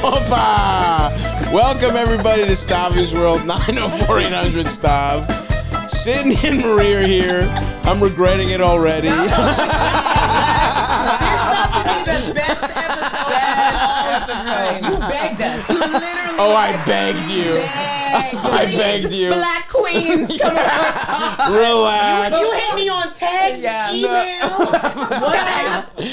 Opa! Welcome everybody to Stavvy's World, 904-800 Stav. Sydnee and Marie are here. I'm regretting it already. This about to be the best episode. You begged us. You literally. Oh, I begged you. I begged you. Black queens, come on. Relax. You hit me on text, email,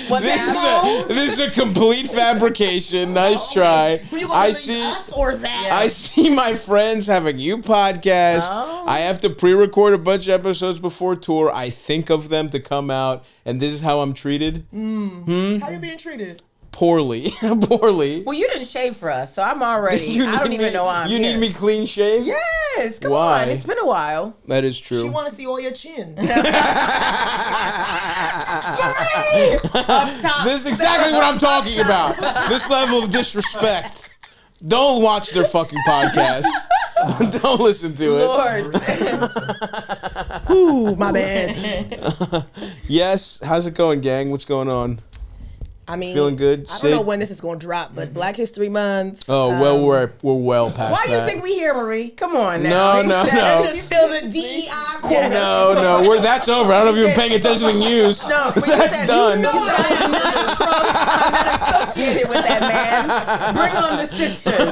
WhatsApp. This is a complete fabrication. Nice try. I see us or that. I see my friends have a new podcast. I have to pre-record a bunch of episodes before tour. I think of them to come out, and this is how I'm treated. How you being treated? Poorly. Poorly. Well, you didn't shave for us, so I'm already. I don't even know why I'm You here. need me clean shaved? Yes. Come Why? on. It's been a while. That is true. She want to see all your chin. Up top. This is exactly what I'm talking about. This level of disrespect. Don't watch their fucking podcast. Don't listen to it. Lord. Ooh, my bad. Yes. How's it going, gang? What's going on? I mean, Feeling good? I don't know when this is going to drop, but Black History Month. Oh, well, we're well past Why that. do you think we here, Marie? Come on now. No. You feel the DEI quota. No, that's over. I don't know if you've been paying attention to the news. No, but you That's said, done. You know I'm not associated with that man. Bring on the sisters.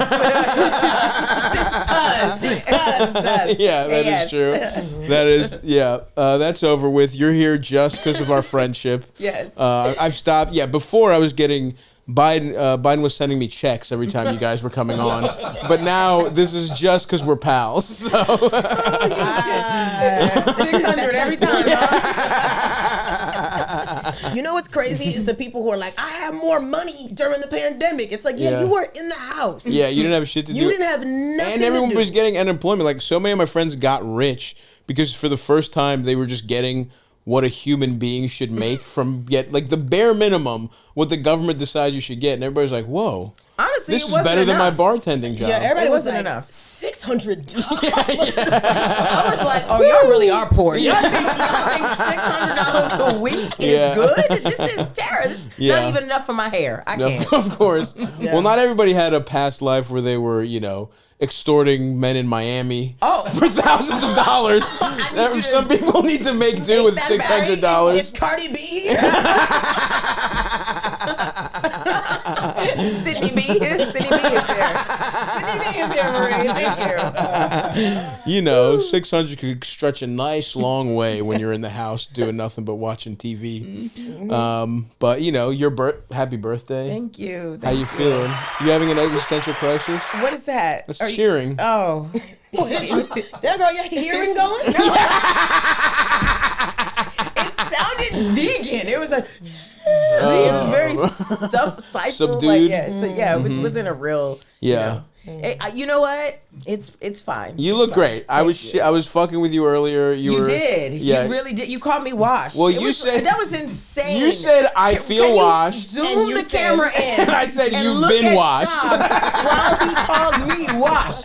Sisters. Yeah, that is true. That is, that's over with. You're here just because of our friendship. Yes. I've stopped. Yeah, before I was getting Biden was sending me checks every time you guys were coming on, but now this is just because we're pals. So 600 every time. You know what's crazy is the people who are like, I have more money during the pandemic. It's like, you were in the house. Yeah, you didn't have shit to do. You didn't have nothing and everyone to do. was getting unemployment. Like, so many of my friends got rich because for the first time they were just getting what a human being should make from like the bare minimum what the government decides you should get, and everybody's like, whoa. Honestly, this it is wasn't better than my enough. bartending job. Yeah, everybody wasn't wasn't like, enough. $600. I was like, oh, y'all really are poor. Y'all think $600 a week is good? This is terrible. This is not even enough for my hair. I can't. Of course. Well, not everybody had a past life where they were, extorting men in Miami for thousands of dollars. Some people need to make do with $600. Is Cardi B here? Sydnee B is here. Sydnee B is here, Marie. Thank you. 600 could stretch a nice long way when you're in the house doing nothing but watching TV. But happy birthday. Thank you. How you feeling? You having an existential crisis? What is that? That's cheering. Oh. There go your hearing going? It sounded vegan. It was like... it was very subdued. Which wasn't a real. You know what? It's fine. You look great. I was fucking with you earlier. You did. Yeah. You really did. You called me washed. Well, you said that was insane. You said I feel washed. Zoom the camera in. And I said and you've been washed. While he called me washed.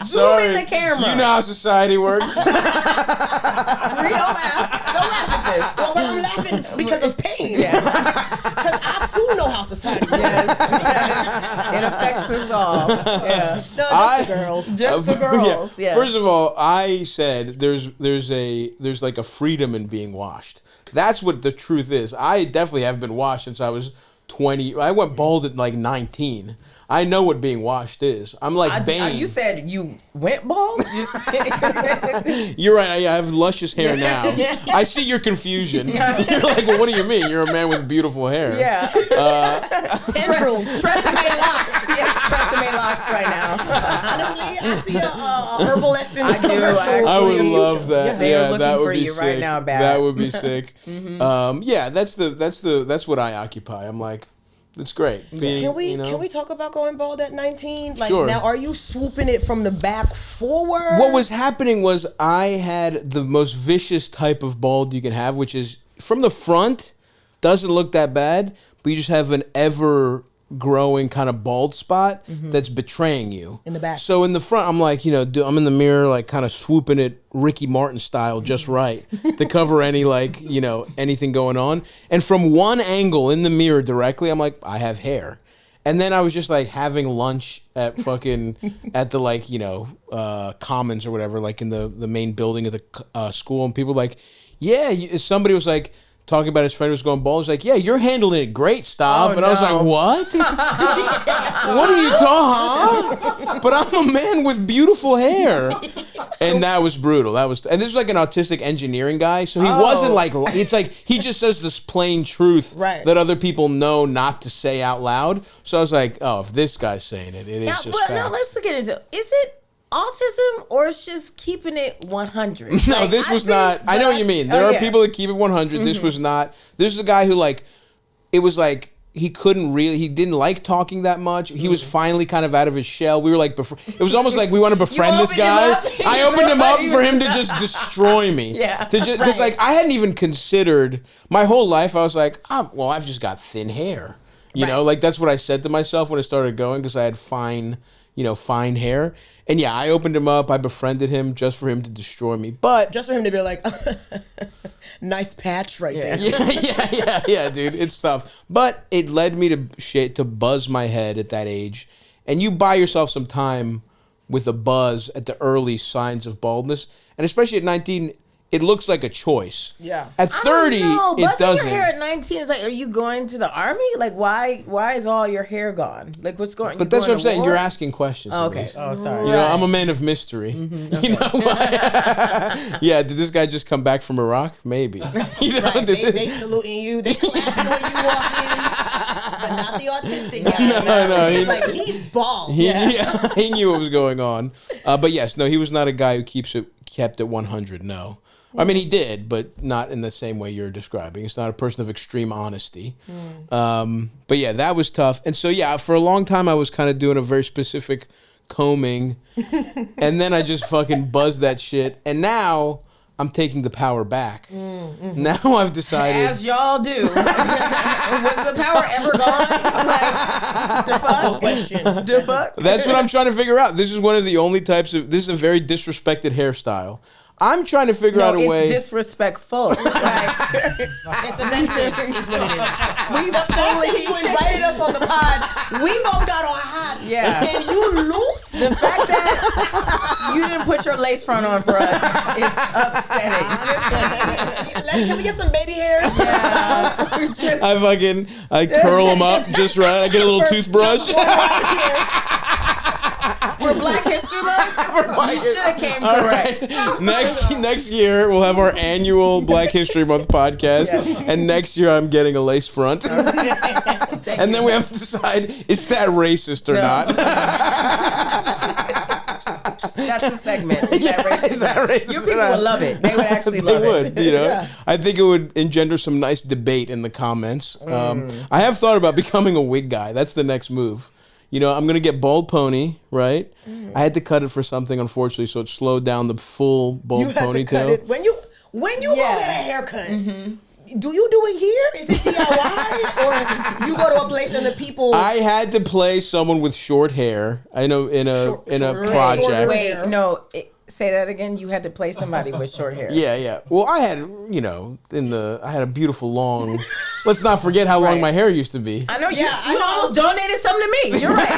Zoom in the camera. You know how society works. Don't laugh. Don't laugh at this. Well, I'm laughing because of pain. Because I too know how society works. It affects us all. Yeah. No, just the girls. Just the girls. Yeah. First of all, I said there's like a freedom in being washed. That's what the truth is. I definitely have been washed since I was 20. I went bald at like 19. I know what being washed is. I'm like Bane. You said you went bald? You're right. I have luscious hair now. I see your confusion. You're like, well, what do you mean? You're a man with beautiful hair. Yeah. Tendrils. Tresemme locks. Yes, Tresemme locks right now. Honestly, I see a herbal essence. I do. I would love that. They are looking that would for be you sick. right now, Bad. That would be sick. That's what I occupy. I'm like, it's great. Can we talk about going bald at 19? Like, sure. Now, are you swooping it from the back forward? What was happening was I had the most vicious type of bald you can have, which is from the front, doesn't look that bad, but you just have an ever growing kind of bald spot that's betraying you. In the back. So in the front, I'm like, I'm in the mirror, like kind of swooping it Ricky Martin style just right to cover any anything going on. And from one angle in the mirror directly, I'm like, I have hair. And then I was just like having lunch at fucking at the like Commons or whatever, like in the main building of the school, and people were like, yeah, somebody was like talking about his friend who was going bald. He's like, yeah, you're handling it great, Stav. And I was like, what? What are you talking? But I'm a man with beautiful hair. And that was brutal. And this was like an autistic engineering guy, so he wasn't like, it's like he just says this plain truth that other people know not to say out loud. So I was like, oh, if this guy's saying it, it is just fact. No, let's look at it. Is it autism or it's just keeping it 100? No, like, this was not. I know what you mean. There are people that keep it 100. This was not. This is a guy who like, it was like he didn't like talking that much. He was finally kind of out of his shell. We were like, it was almost like we want to befriend this guy. I opened him up for him to just destroy me. Yeah. Because like I hadn't even considered my whole life. I was like, well, I've just got thin hair. You know, like that's what I said to myself when I started going, because I had fine hair. And yeah, I opened him up. I befriended him just for him to destroy me. But just for him to be like, nice patch right there. Yeah, dude. It's tough. But it led me to buzz my head at that age. And you buy yourself some time with a buzz at the early signs of baldness. And especially at 19, it looks like a choice. Yeah. At 30, it doesn't. Buzzing your hair at 19 is like, are you going to the army? Like, why is all your hair gone? Like, what's going on? But that's what I'm saying. You're asking questions. Oh, okay. Oh, sorry. You know, I'm a man of mystery. Okay. You know? Yeah, did this guy just come back from Iraq? Maybe. You know, they saluting you. They clapping when you walk in. But not the autistic guy. No. He's like, he's bald. He knew what was going on. But yes, no, he was not a guy who kept it 100, no. I mean, he did, but not in the same way you're describing. It's not a person of extreme honesty. But yeah, that was tough. And so, yeah, for a long time, I was kind of doing a very specific combing. And then I just fucking buzzed that shit. And now I'm taking the power back. Now I've decided. As y'all do. Was the power ever gone? I'm like, the fuck? Question. The fuck? That's what I'm trying to figure out. This is one of the only types of. This is a very disrespected hairstyle. I'm trying to figure out a way. It's disrespectful. Like, it's offensive. Is what it is. You invited us on the pod. We both got on hats. Yeah. And you loose. The fact that you didn't put your lace front on for us is upsetting. Honestly. Can we get some baby hairs? Yeah. I curl them up just right. I get a little toothbrush. For Black History Month, you should have came correct. Right. Next year we'll have our annual Black History Month podcast, and next year I'm getting a lace front, and then we have to decide is that racist or not. That's a segment. Is that racist? Your people would love it. They would actually love it. They would, you know. I think it would engender some nice debate in the comments. I have thought about becoming a wig guy. That's the next move. You know, I'm going to get bald pony, right? I had to cut it for something, unfortunately, so it slowed down the full bald ponytail. To cut it. When you go get a haircut, do you do it here? Is it DIY? Or you go to a place and the people... I had to play someone with short hair, I know, in a project. Wait, no... Say that again. You had to play somebody with short hair. Yeah. Well, I had, I had a beautiful long. Let's not forget how long my hair used to be. I know. You almost donated some to me. You're right.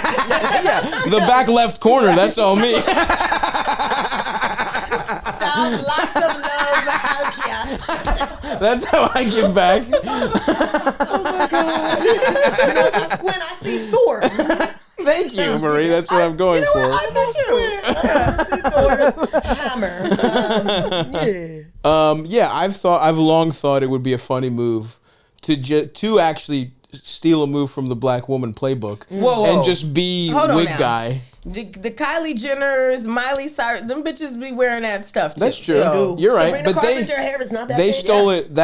Yeah, the back left corner. That's all me. Lots of love, Halkia. That's how I give back. Oh my God. That's when I see Thor. Thank you, Marie. That's what I'm going for. I see Thor's hammer. I've long thought it would be a funny move to actually steal a move from the Black Woman playbook and just be wig guy. The Kylie Jenners, Miley Cyrus, them bitches be wearing that stuff too. That's true. So, you're right. Sabrina Carpenter hair is not that they big. Stole it.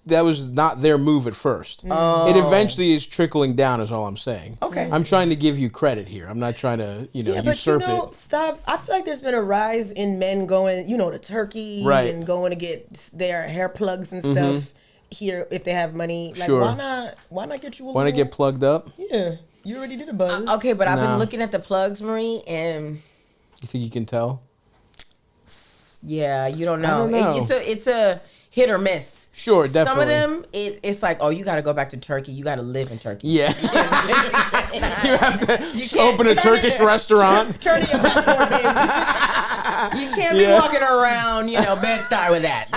That was not their move at first. It eventually is trickling down, is all I'm saying. Okay. I'm trying to give you credit here. I'm not trying to, usurp it. Stav, I feel like there's been a rise in men going, to Turkey and going to get their hair plugs and stuff here if they have money. Like, sure. Why not get you a Want to get plugged up? Yeah. You already did a buzz. Okay, but I've been looking at the plugs, Marie, and... You think you can tell? Yeah, you don't know. I don't know. It's a hit or miss. Sure, definitely. Some of them, it's like, oh, you got to go back to Turkey. You got to live in Turkey. Yeah. You have to open a Turkish restaurant. Turn in your passport, baby. You can't be walking around, Bed-Stuy with that.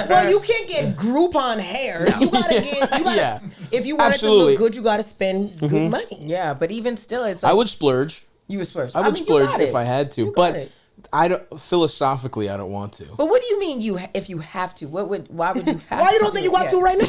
Well, you can't get Groupon hair. You gotta if you want it to look good, you gotta spend good money. Yeah, but even still, it's like, I would splurge. You would splurge. I would splurge if I had to, but I don't. Philosophically, I don't want to. But what do you mean if you have to? Why would you have? Why you don't think you want to right now?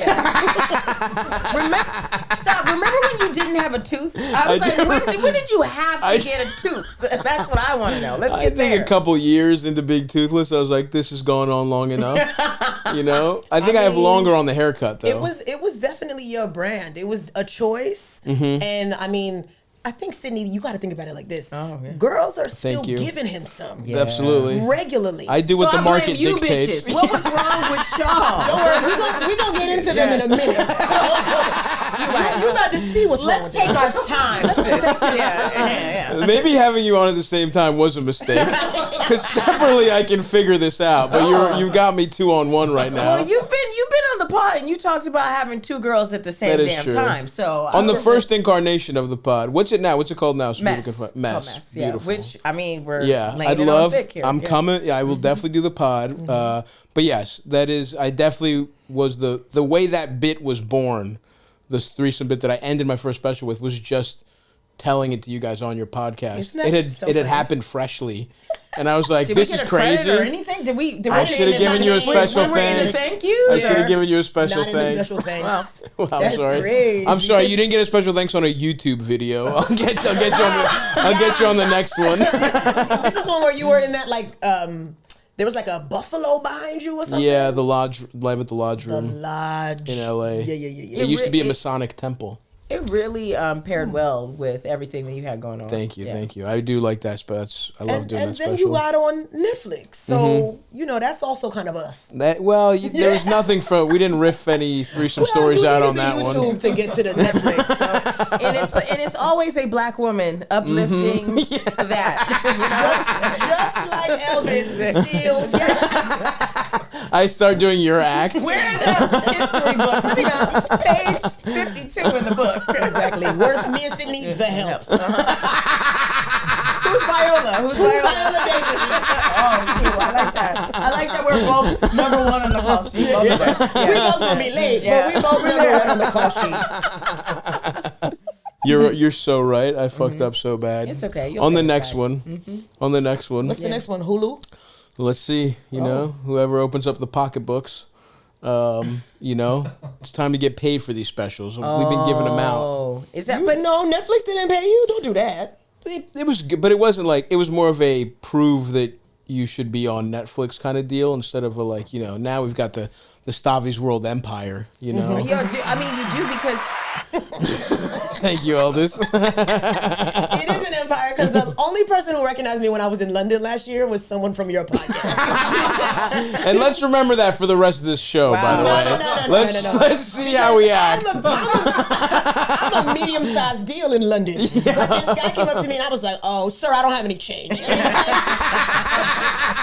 Remember when you didn't have a tooth? I was like, when did you have to get a tooth? That's what I want to know. Let's get there. I think a couple years into being toothless, I was like, this has gone on long enough. I think I have longer on the haircut though. It was definitely your brand. It was a choice, and I mean. I think, Sydnee, you got to think about it like this. Oh, yeah. Girls are still giving him some. Yeah. Absolutely. Regularly. I do what the market dictates. Bitches. What was wrong with y'all? Don't worry. We're going to get into them in a minute. You're about to see what's wrong with them. Let's take our time, sis. Maybe having you on at the same time was a mistake. Because separately I can figure this out. But you've got me 2-on-1 right now. Well, you've been on the pod and you talked about having 2 girls at the same damn time. So on the first incarnation of the pod, what's it now? What's it called now? So Mess. Mess. Yeah. Beautiful. Which, I mean, we're I'd love. I'm coming. Yeah, I will definitely do the pod. But yes, that is. I definitely was the way that bit was born. This threesome bit that I ended my first special with was just telling it to you guys on your podcast. It had happened freshly. And I was like, "This is crazy." Did we get a credit or anything? Did we I should have given you a special thanks. Thank you. I should have given you a special Not thanks. Special thanks. Well, I'm That's sorry. Crazy. I'm sorry. You didn't get a special thanks on a YouTube video. I'll get you on the next one. This is one where you were in that there was like a buffalo behind you or something. Yeah, the lodge, live at the lodge room. The lodge in LA. Yeah. It used to be a Masonic temple. It really paired well with everything that you had going on. Thank you. I do like that, but I love doing that special. And then you got on Netflix, so that's also kind of us. There's nothing we didn't riff any threesome stories out on that one. YouTube to get to the Netflix, and it's always a black woman uplifting that. Just like Elvis, still. I start doing your act. Where's the history book? Let me know. Page 52 in the book. Exactly. Where's me and Sydney? The Help. Who's Viola? Who's Viola Davis? I like that. I like that we're both #1 on the call sheet. Both of us. We both gonna be late, but we both #1 on the call sheet. You're so right. I fucked up so bad. It's okay. On the next one. On the next one. What's the next one? Hulu? Let's see. Whoever opens up the pocketbooks. It's time to get paid for these specials. We've been giving them out. Is that? But no, Netflix didn't pay you. Don't do that. It was good, but it wasn't like it was more of a prove that you should be on Netflix kind of deal instead of a now we've got the Stavvy's World Empire. You do because. Thank you, Aldous. It is an empire because the only person who recognized me when I was in London last year was someone from your podcast. And let's remember that for the rest of this show, by the way. No. Let's see how we act. I'm a medium-sized deal in London. Yeah. But this guy came up to me and I was like, "Oh, sir, I don't have any change." And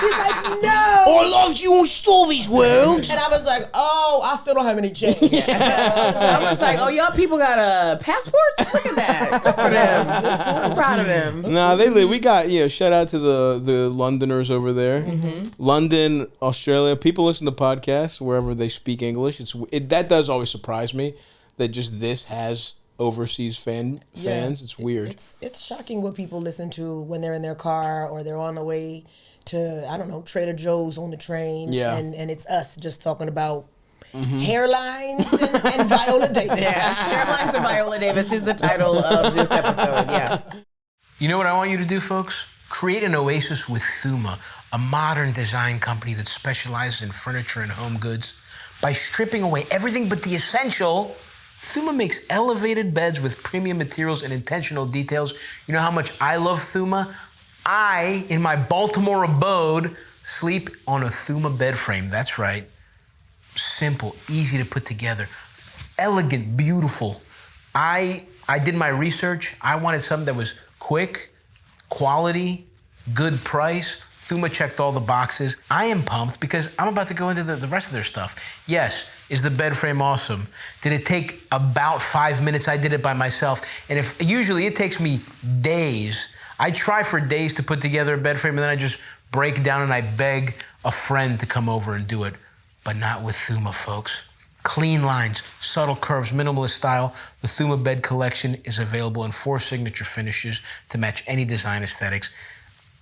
he's like, "No. I loved you on Stavvy's World." And I was like, "Oh, I still don't have any change." I was like, "Oh, y'all people got passports? Look at that. Good for them. I'm proud of them." Nah, we got shout out to the Londoners over there. London, Australia. People listen to podcasts wherever they speak English. That does always surprise me that just this has overseas fans. It's weird. It's shocking what people listen to when they're in their car or they're on the way to, I don't know, Trader Joe's on the train. Yeah. And it's us just talking about hairlines and Viola Davis. Yeah, hairlines and Viola Davis is the title of this episode. Yeah. You know what I want you to do, folks? Create an oasis with Thuma, a modern design company that specializes in furniture and home goods. By stripping away everything but the essential, Thuma makes elevated beds with premium materials and intentional details. You know how much I love Thuma? I, in my Baltimore abode, sleep on a Thuma bed frame. That's right. Simple, easy to put together, elegant, beautiful. I did my research. I wanted something that was quick, quality, good price. Thuma checked all the boxes. I am pumped because I'm about to go into the rest of their stuff. Yes, is the bed frame awesome? Did it take about 5 minutes? I did it by myself. And if usually it takes me days. I try for days to put together a bed frame and then I just break down and I beg a friend to come over and do it. But not with Thuma, folks. Clean lines, subtle curves, minimalist style. The Thuma bed collection is available in 4 signature finishes to match any design aesthetics.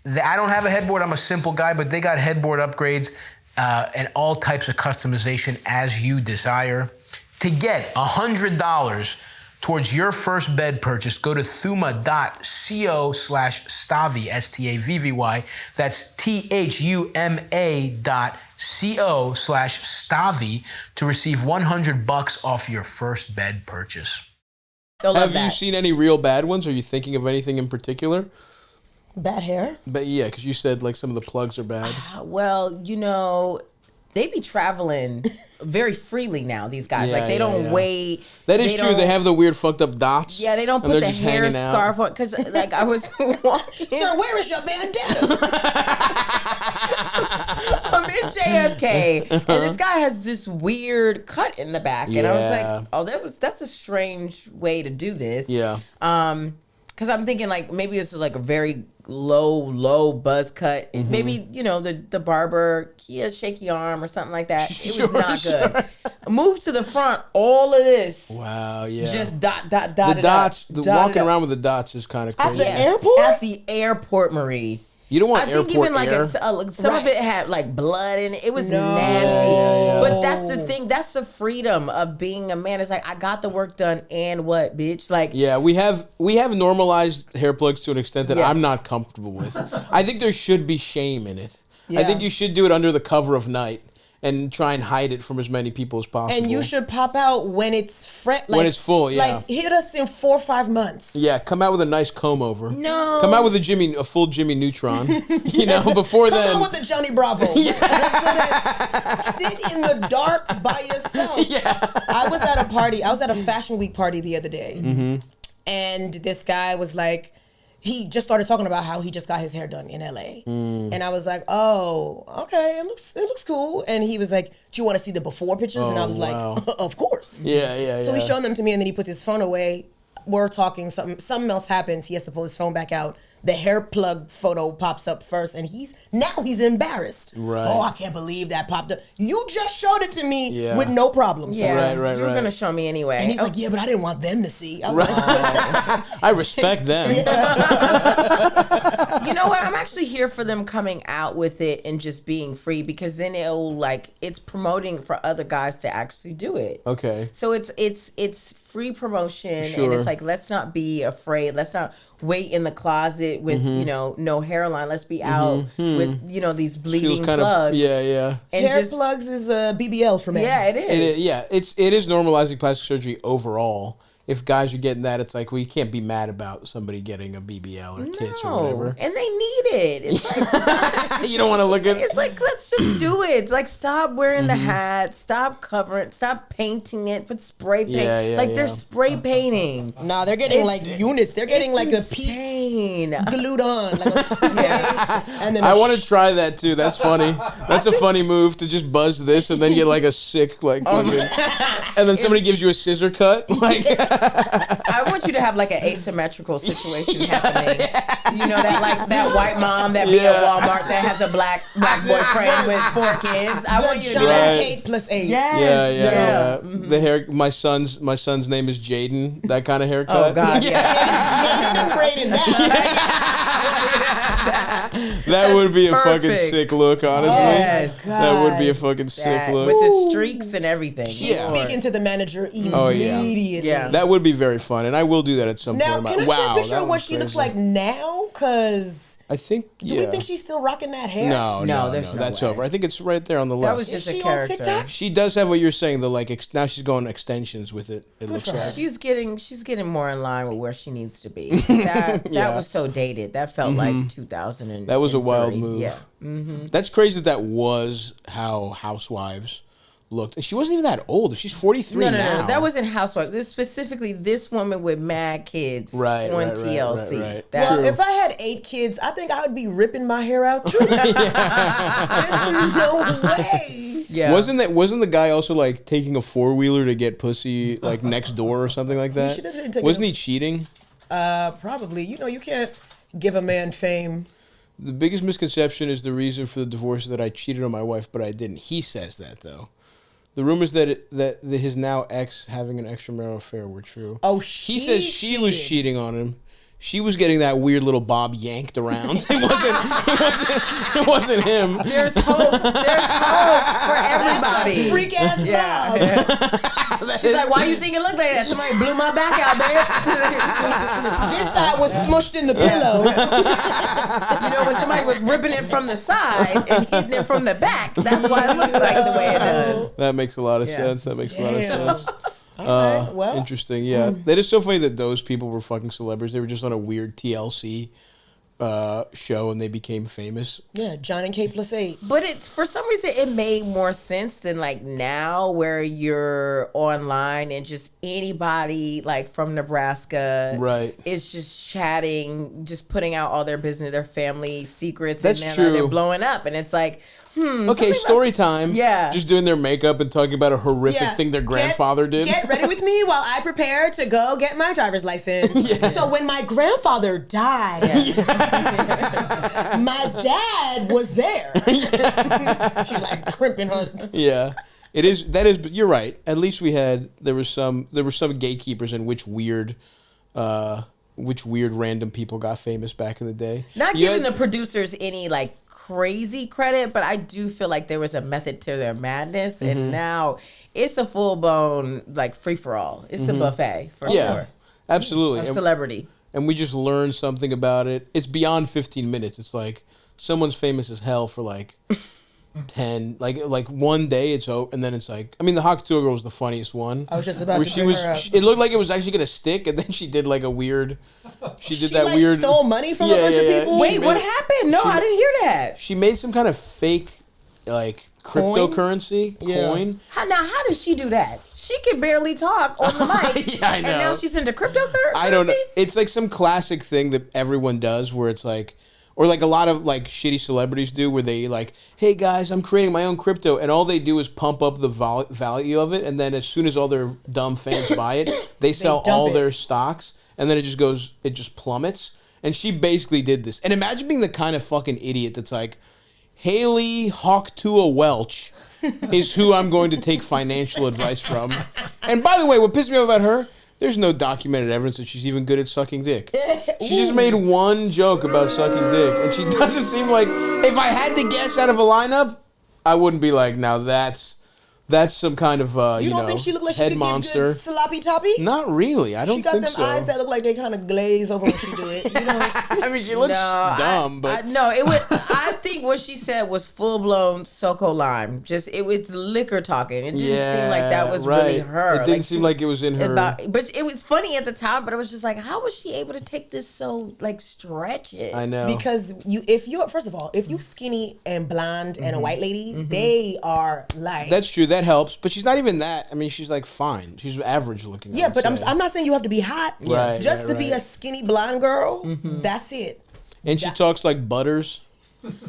I don't have a headboard, I'm a simple guy, but they got headboard upgrades and all types of customization as you desire. To get $100 towards your first bed purchase, go to thuma.co/Stavvy, S-T-A-V-V-Y. That's THUMA.co/Stavvy to receive $100 off your first bed purchase. Have you seen any real bad ones? Are you thinking of anything in particular? Bad hair? But yeah, because you said like some of the plugs are bad. Well, you know, they be traveling very freely now, these guys. Like, they don't wait. That is true. They have the weird fucked up dots. Yeah, they don't put the hair scarf on. Because, like, I was walking. Sir, where is your bandana? I'm in JFK, and this guy has this weird cut in the back. And I was like, oh, that's a strange way to do this. Yeah. Because I'm thinking, like, maybe it's like a very low buzz cut. Mm-hmm. Maybe, you know, the barber, he had a shaky arm or something like that. It was not good. Move to the front, all of this. Wow, yeah. Just dot. The dots, walking around with the dots is kind of crazy. At the airport? At the airport, Marie. You don't want airport air. I think even like some of it had like blood in it. It was nasty. Yeah. But that's the thing. That's the freedom of being a man. It's like, I got the work done and what, bitch? Like, yeah, we have normalized hair plugs to an extent that I'm not comfortable with. I think there should be shame in it. Yeah. I think you should do it under the cover of night and try and hide it from as many people as possible. And you should pop out when it's when it's full, yeah. Like, hit us in 4 or 5 months. Yeah, come out with a nice comb over. No. Come out with a full Jimmy Neutron. You know, before then. Come out with the Johnny Bravo. Yeah. Sit in the dark by yourself. Yeah. I was at a party. I was at a Fashion Week party the other day. Mm-hmm. And this guy was like, he just started talking about how he just got his hair done in LA. And I was like, oh, okay, it looks cool. And he was like, do you want to see the before pictures? And I was like, of course. Yeah. So he's showing them to me, and then he puts his phone away. We're talking, something else happens. He has to pull his phone back out. The hair plug photo pops up first, and he's embarrassed. Right. Oh, I can't believe that popped up. You just showed it to me with no problems. Yeah, right. You're gonna show me anyway. And he's like, yeah, but I didn't want them to see. I was like, I respect them. You know what? I'm actually here for them coming out with it and just being free, because then it's promoting for other guys to actually do it. Okay. So it's free promotion, Sure. and it's like, let's not be afraid. Let's not wait in the closet with no hairline. Let's be out with these bleeding plugs. Yeah. And hair plugs is a BBL for men. Yeah, it is. It is normalizing plastic surgery overall. If guys are getting that, it's like, well, you can't be mad about somebody getting a BBL or tits or whatever. And they need it. It's like, you don't want to look at it. It's like, let's just do it. Like, stop wearing the hat. Stop covering. Stop painting it. Put spray paint. They're spray painting. No, they're getting like units. They're getting like insane. a piece glued on. And then I want to try that too. That's funny. That's a funny move, to just buzz this and then get like a sick and then somebody gives you a scissor cut. Like. I want you to have like an asymmetrical situation happening. You know, that white mom that be at Walmart that has a black boyfriend with 4 kids. I want you to do that. 8 plus 8. Yes. Yeah. Mm-hmm. The hair. My son's name is Jaden. That kind of haircut. Oh God. Jaden braiding that. That would be a fucking sick look, honestly. Yes. That would be a fucking sick look. With the streaks and everything. She's speaking to the manager immediately. Oh, yeah. That would be very fun, and I will do that at some point. Now, can I see a picture of what she looks like now? Because I think, do we think she's still rocking that hair? No, that's over. I think it's right there on the left. That was just a character. On TikTok? She does have what you're saying, now she's going extensions with it. It looks like she's getting more in line with where she needs to be. That was so dated. That felt like 2000. That was a wild move. Yeah. That's crazy. That was how housewives looked. And she wasn't even that old. She's 43 now. No. That wasn't Housewives. This specifically this woman with mad kids on TLC. Right. Well, if I had 8 kids, I think I would be ripping my hair out too. There's no way. Yeah. Wasn't the guy also like taking a 4-wheeler to get pussy like next door or something like that? Wasn't he cheating? Probably. You can't give a man fame. The biggest misconception is the reason for the divorce is that I cheated on my wife, but I didn't. He says that though. The rumors that his now ex having an extramarital affair were true. Oh, he says she was cheating on him. She was getting that weird little bob yanked around. It wasn't him. There's hope. There's hope for everybody. Freak ass Bob. She's like, why you think it looked like that? Somebody blew my back out, babe. This side was smushed in the pillow. When somebody was ripping it from the side and hitting it from the back, that's why it looked like the way it does. That makes a lot of sense. That makes a lot of sense. All right, well. Interesting, yeah. That is so funny that those people were fucking celebrities. They were just on a weird TLC show and they became famous. Yeah, John and K +8. But it's for some reason it made more sense than like now where you're online and just anybody like from Nebraska is just chatting, just putting out all their business, their family secrets. That's and true. They're blowing up and it's like, okay, story time. Yeah. Just doing their makeup and talking about a horrific thing their grandfather did. Get ready with me while I prepare to go get my driver's license. So when my grandfather died, my dad was there. She's like crimping her. Yeah. It is, but you're right. At least there were some gatekeepers in which weird random people got famous back in the day. Not giving the producers any like crazy credit, but I do feel like there was a method to their madness, and now it's a full blown like free for all. It's a buffet for sure. Absolutely. Of celebrity. And we just learned something about it. It's beyond 15 minutes. It's like someone's famous as hell for like 10, like one day it's over, and then it's like, I mean, the Hawk Tour girl was the funniest one. I was just about where to she bring was. her up. It looked like it was actually gonna stick, and then she did like a weird. She Stole money from a bunch of people. Wait, what happened? No, I didn't hear that. She made some kind of fake, like cryptocurrency coin. How did she do that? She can barely talk on the mic. Yeah, I know. And now she's into cryptocurrency. I don't know. It's like some classic thing that everyone does, where it's like. Or like a lot of like shitty celebrities do, where they like, hey guys, I'm creating my own crypto, and all they do is pump up the value of it, and then as soon as all their dumb fans buy it, they sell all their stocks, and then it just plummets. And she basically did this. And imagine being the kind of fucking idiot that's like, Haley Hawktua Welch is who I'm going to take financial advice from. And by the way, what pissed me off about her, there's no documented evidence that she's even good at sucking dick. She just made one joke about sucking dick, and she doesn't seem like, if I had to guess out of a lineup, I wouldn't be like, now that's some kind of you don't think she looked like she head could monster. Give good sloppy toppy? Not really. I don't think so. She got them eyes that look like they kind of glaze over when she do it. You know? I mean, she looks dumb, but I think what she said was full blown Soco Lime. Just it was liquor talking. It didn't seem like that was really her. It didn't seem like it was in her. But it was funny at the time. But it was just like, how was she able to take this so like stretch it? I know, because if you skinny and blonde and a white lady, they are like. That's true. That helps, but she's not even that. I mean, she's like fine. She's average looking. Yeah, but I'm not saying you have to be hot. Right, just to be a skinny blonde girl. That's it. And she talks like Butters.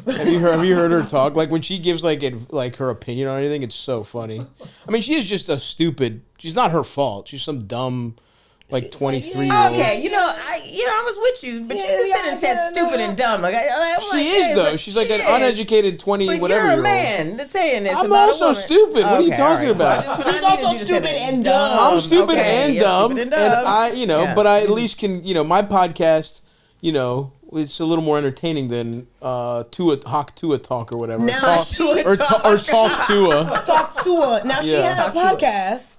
Have you heard her talk? Like when she gives like her opinion on anything, it's so funny. I mean, she is just a stupid. She's not her fault. She's some dumb. Like 23-year-old. Okay, I was with you, but you said stupid and dumb. She is though. She's like an uneducated 20 whatever you're a year man that's saying this. I'm about also a woman. stupid. What are you talking about? He's also stupid and dumb. I'm stupid and dumb, and but I at least can, my podcast, it's a little more entertaining than Hawk Tua Talk or whatever. Now Talk Tua. Talk Tua. Now she had a podcast.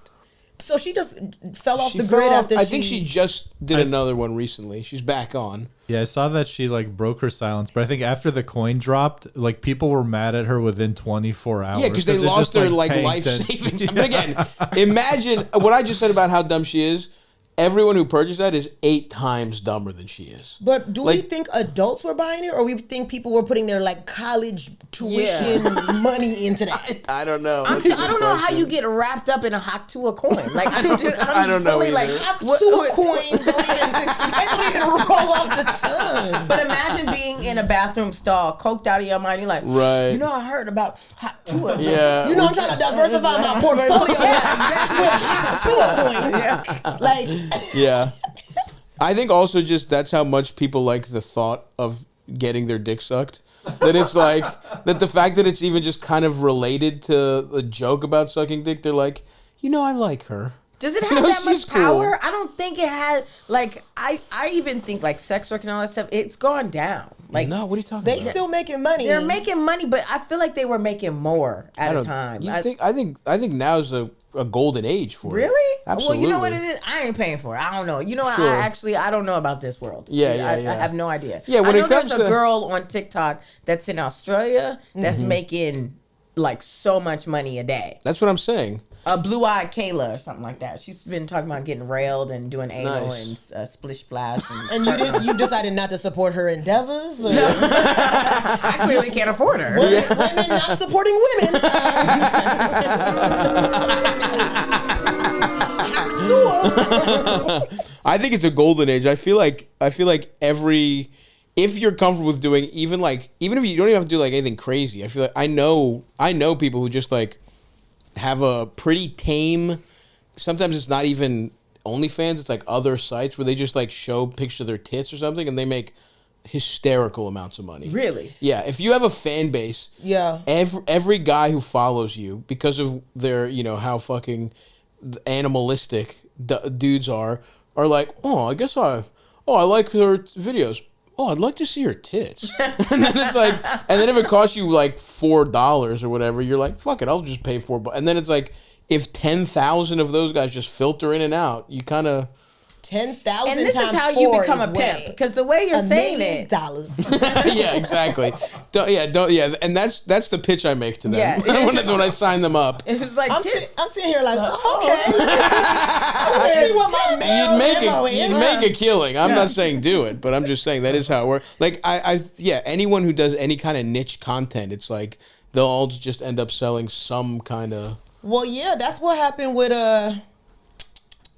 So she just fell off the grid after I think she just did another one recently. She's back on. Yeah, I saw that she like broke her silence, but I think after the coin dropped, like people were mad at her within 24 hours. Yeah, because they lost their like life savings. But again, imagine what I just said about how dumb she is. everyone who purchased that is 8 times dumber than she is. But do we think adults were buying it, or we think people were putting their like college tuition money into that? I don't know. I don't know how you get wrapped up in a Haktua coin. Like I don't know really either. like Haktua coins don't even roll off the tongue. But imagine being in a bathroom stall, coked out of your mind. You're like, right. You know, I heard about Haktua. Yeah. You know, I'm trying to diversify my portfolio with Haktua coin. Yeah. Like. Yeah. I think also just that's how much people like the thought of getting their dick sucked. That it's like, that the fact that it's even just kind of related to a joke about sucking dick, they're like, you know, I like her. Does it have that much power? I don't think it has. Like, I even think like sex work and all that stuff, it's gone down. Like, no, what are you talking they about? still making money. They're making money, but I feel like they were making more at a time. I think now's a golden age for it. Really? Absolutely. Well, you know what it is? I ain't paying for it. I don't know. You know, Sure. I don't know about this world. Yeah. I have no idea. Yeah, when I know it comes there's a to- girl on TikTok that's in Australia that's making like so much money a day. That's what I'm saying. A blue-eyed Kayla or something like that. She's been talking about getting railed and doing anal Nice. and splish splash. And you decided not to support her endeavors? Or? I clearly can't afford her. Women not supporting women. I think it's a golden age. I feel like if you're comfortable with doing even if you don't even have to do like anything crazy, I feel like I know people who just like have a pretty tame, sometimes it's not even OnlyFans, it's like other sites where they just like show pictures of their tits or something and they make hysterical amounts of money. Really? Yeah, if you have a fan base, Yeah. every guy who follows you because of their, how fucking animalistic dudes are like, oh, I guess I like her videos. Oh, I'd like to see her tits. And then it's like, and then if it costs you like $4 or whatever, you're like, fuck it, I'll just pay $4. And then it's like, if 10,000 of those guys just filter in and out, you kind of 10,000 And this is times how you 4 become a is pimp. way. Because the way you're saying it. $1,000,000. yeah, exactly. And that's the pitch I make to them Yeah. when I sign them up. It's like I'm sitting here like, okay. Let's see what my male You'd make a killing. I'm not saying do it, but I'm just saying that is how it works. Like anyone who does any kind of niche content, it's like they'll all just end up selling some kind of. Well, yeah, that's what happened with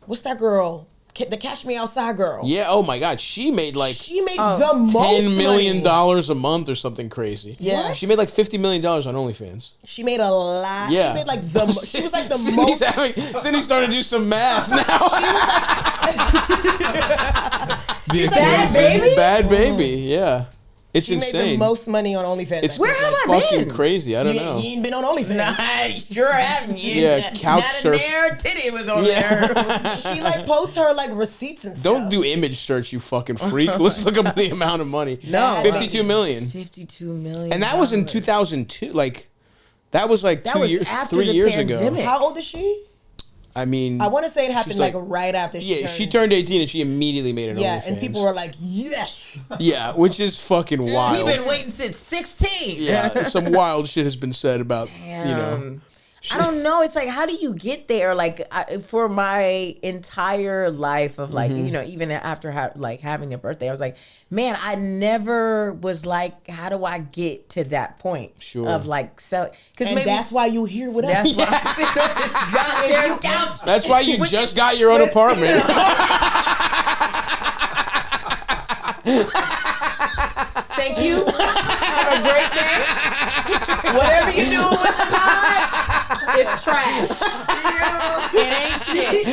what's that girl? The Cash Me Outside girl. Yeah. Oh my God, she made the most $10 million money. a month or something crazy. Yeah. She made like $50 million on OnlyFans. She made a lot. Yeah. She made like she was like the Sydnee's most. Sydney's starting to do some math now. She's like, Bad Baby? Bad Baby. Yeah. It's she insane. made the most money on OnlyFans. It's Where have I fucking been? crazy. I don't know. You ain't been on OnlyFans. I sure haven't. Yeah, couch Not surf. a nair titty was on there. She like posts her like receipts and stuff. Don't do image search, you fucking freak. Let's look up the amount of money. No. 52 million. 52 million. And that was in 2002. Like, that was like That 2 was years, after 3 the years pandemic. ago. How old is she? I mean, I want to say it happened she's like right after she turned. she turned 18 and she immediately made an Yeah, OnlyFans. and people were like, yes. Yeah, which is fucking wild. We've been waiting since 16. Yeah, some wild shit has been said about, I don't know. It's like, how do you get there? Like, for my entire life of like, even after having a birthday, I was like, man, I never was like, how do I get to that point? Sure. Of like, so, because And maybe that's why you here with us. that's why I'm sitting on this goddamn couch. That's why you just got your own apartment. Thank you. Have a great day. Whatever you do with the pod, it's trash. It ain't shit.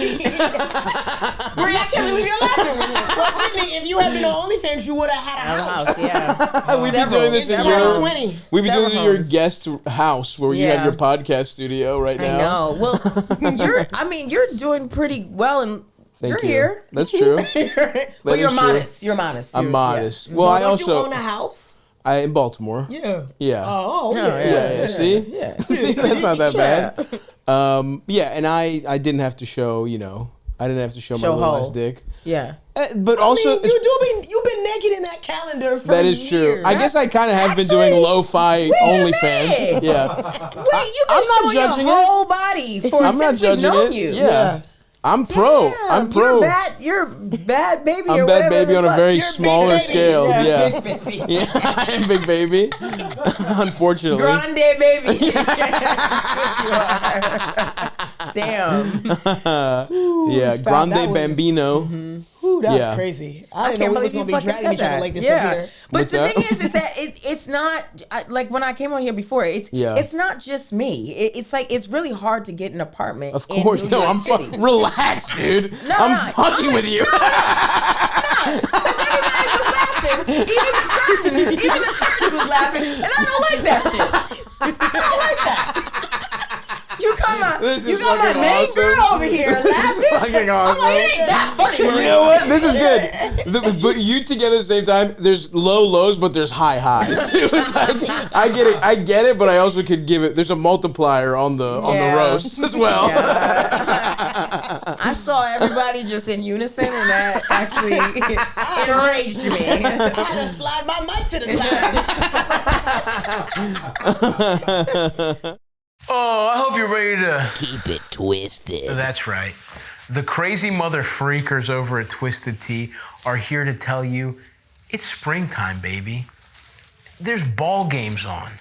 Brie, I can't believe you're laughing. Well, Sydney, if you had been on OnlyFans, you would have had a house. Yeah. We've been doing this in Several your 20. We've been Several doing your homes. guest house where you have Yeah. your podcast studio right I now. know. Well, you're doing pretty well, and Thank you're you. here. That's true. But you're is true. modest. You're modest. I'm You're- modest. yeah. Well, I Don't also you own a house? I in Baltimore. Yeah. Yeah. Oh, Oh, yeah. Yeah. See. Yeah. See, that's not that bad. And I didn't have to show. I didn't have to show my Show little hole. ass dick. Yeah. But also, I mean, you've been naked in that calendar for that is years. true. I guess I kind of have been Actually, doing lo-fi wait a OnlyFans. minute. Yeah. Wait, you've been I'm not showing judging your it. whole body for I'm not since we've judging known it. you. Yeah. I'm pro. I'm pro. You're Bhad Bhabie. I'm or Bhad whatever Bhabie the on a fuck. very You're smaller Big Baby. scale. Yeah. Big Baby. Yeah, I am Big Baby. Unfortunately. Grande baby. Damn. Yeah, Stop, Grande that was- Bambino. Ooh, that Yeah. was crazy. I I didn't can't know we was believe gonna you be fucking dragging each said other that. like this Yeah. up here. But What's the that? thing is that it's not like when I came on here before. It's not just me. It's like it's really hard to get an apartment. Of course. In New No, York I'm City. relax, dude. I'm fucking with you. Everybody was laughing. Even the curtains was laughing, and I don't like that shit. I don't like that. You got my fucking main awesome. girl over here laughing. Fucking awesome. I'm like, it ain't that funny. You know what? This is good. But you together at the same time, there's low lows, but there's high highs. It was like, I get it, but I also could give it. There's a multiplier on the roast as well. Yeah. I saw everybody just in unison, and that actually enraged me. I had to slide my mic to the side. Oh, I hope you're ready to Keep it twisted. That's right. The crazy mother freakers over at Twisted Tea are here to tell you it's springtime, baby. There's ball games on.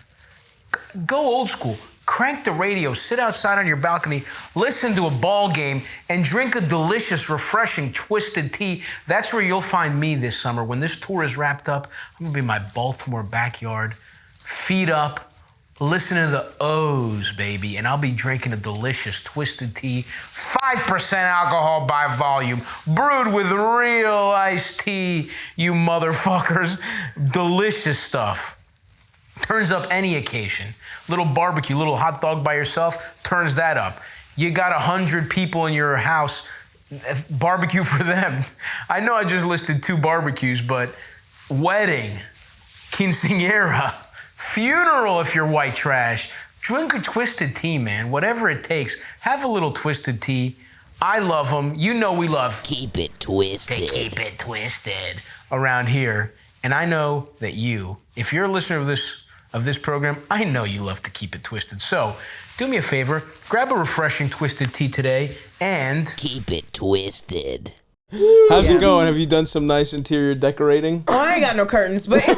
Go old school. Crank the radio, sit outside on your balcony, listen to a ball game, and drink a delicious, refreshing Twisted Tea. That's where you'll find me this summer. When this tour is wrapped up, I'm gonna be in my Baltimore backyard, feet up, listening to the O's, baby, and I'll be drinking a delicious Twisted Tea, 5% alcohol by volume, brewed with real iced tea, you motherfuckers. Delicious stuff. Turns up any occasion. Little barbecue, little hot dog by yourself, turns that up. You got 100 people in your house, barbecue for them. I know I just listed 2 barbecues, but wedding, quinceañera, funeral if you're white trash. Drink a Twisted Tea, man. Whatever it takes. Have a little Twisted Tea. I love them. You know we love Keep it twisted. to keep it twisted around here. And I know that you, if you're a listener of this program, I know you love to keep it twisted. So do me a favor, grab a refreshing Twisted Tea today and Keep it twisted. How's it going? Have you done some nice interior decorating? Oh, I ain't got no curtains, but it's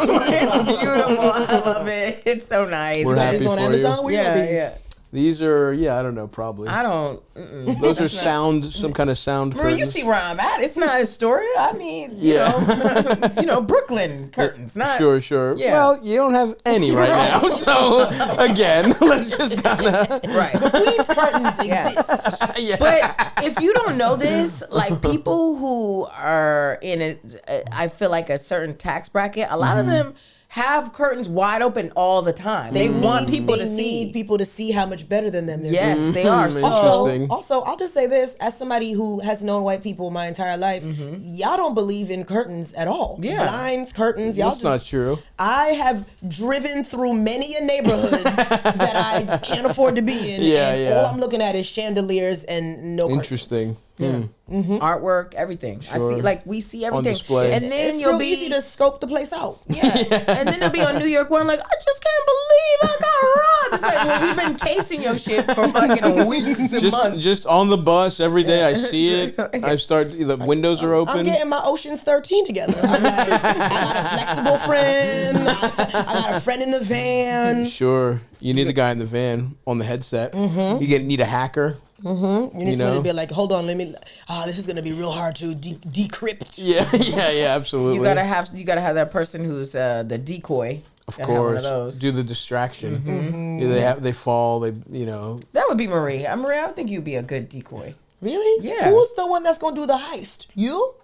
beautiful. I love it. It's so nice. We're happy It's on for Amazon. you. We got these. Yeah. These are, I don't know, probably. I don't. Those are some kind of sound Marie, you curtains. see where I'm at. It's not Astoria. I need, you know, Brooklyn curtains. Not Sure. Yeah. Well, you don't have any right now. So, again, let's just kind of... Right. Queen's curtains Yeah. exist. Yeah. But if you don't know this, like people who are in I feel like a certain tax bracket, a lot of them have curtains wide open all the time. They want people to They see. need people to see how much better than them they're Yes, doing. they are. So Interesting. Also, I'll just say this: as somebody who has known white people my entire life, y'all don't believe in curtains at all. Yeah. Blinds, curtains, y'all That's just. not true. I have driven through many a neighborhood that I can't afford to be in, and all I'm looking at is chandeliers and no curtains. Interesting. artwork, everything. I Sure. see, like we see everything. display. And then It's you'll real be easy to scope the place out. Yeah. And then they'll be on New York One, like, I just can't believe I got robbed. It's like, well, we've been casing your shit for fucking weeks and months. Just on the bus every day, I see it. The windows are open. I'm getting my Ocean's 13 together. I'm like, I got a flexible friend. I got a friend in the van. Sure, you need the guy in the van on the headset. You need a hacker. You need someone know? to be like, hold on, this is gonna be real hard to decrypt. Yeah, absolutely. You gotta have that person who's the decoy. of Gotta have one course, those. do the distraction. Yeah, they fall. That would be Marie. Marie, I think you'd be a good decoy. Really? Yeah. Who's the one that's gonna do the heist? You?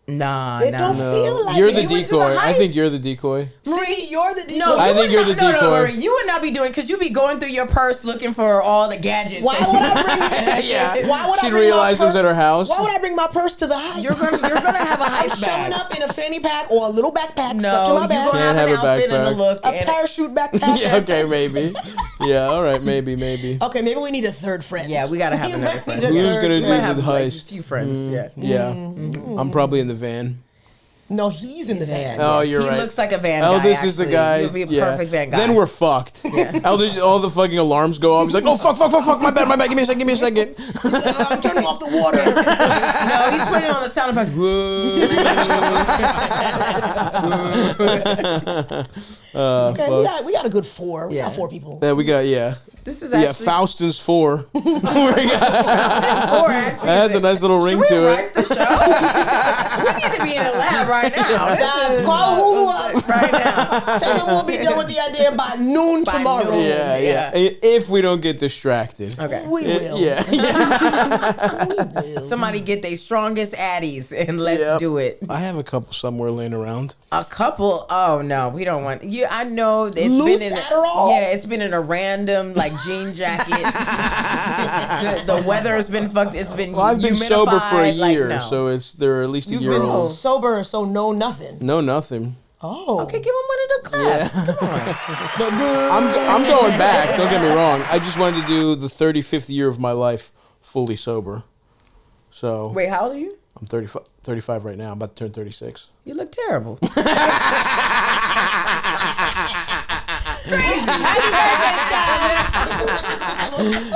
Nah, It don't feel like You're it. the You went to decoy. I think heist? you're the decoy. Sydnee, you're the decoy. No, I you think would you're not- the decoy. No, Marie, you would not be doing because you'd be going through your purse looking for all the gadgets. Why would I bring? Yeah. Why would I She'd bring realize my it was at her house. Why would I bring my purse to the heist? You're gonna have a I'm heist showing bag. up in a fanny pack or a little backpack No, stuck to you're my gonna back. Can't have an have a outfit and a backpack. look. A and parachute backpack. Yeah, okay, maybe. Yeah, all right, maybe. Okay, maybe we need a third friend. Yeah, we gotta have We another might friend. need a Who's third gonna We do might friend. have the like, heist? a few friends. Yeah. Yeah, I'm probably in the van. No, he's in the van. Oh, you're right. He looks like a van guy. Eldest is the actually. guy. He'll be a yeah. perfect van guy. Then we're fucked. Eldest, all the fucking alarms go off. He's like, oh, fuck, my bad. Give me a second. I'm turning off the water. No, he's putting on the sound effect. Okay, we got a good 4. We got 4 people. Yeah, we got, This is actually Faustin's 4. Faustin's 4, actually. That has a nice little ring Should we to write it. the show? We need to be in a lab right now. Guys, call Hulu up right now. Tell them we'll be done with the idea by noon tomorrow. noon. Yeah. If we don't get distracted. Okay. We will. Yeah. We will. Somebody get their strongest addies and let's Yep. do it. I have a couple somewhere laying around. A couple? Oh no, we don't want. Yeah, I know it's Loose been in. Adderall? Yeah, it's been in a random like jean jacket. the weather has been fucked. It's been. Well, I've been sober for a humidified, year, no. so they're at least a You've year been old. sober, so no nothing. No, nothing. Oh. Okay, give him one of the claps. Come on. I'm going back. Don't get me wrong. I just wanted to do the 35th year of my life fully sober. So Wait, how old are you? I'm 35 right now. I'm about to turn 36. You look terrible.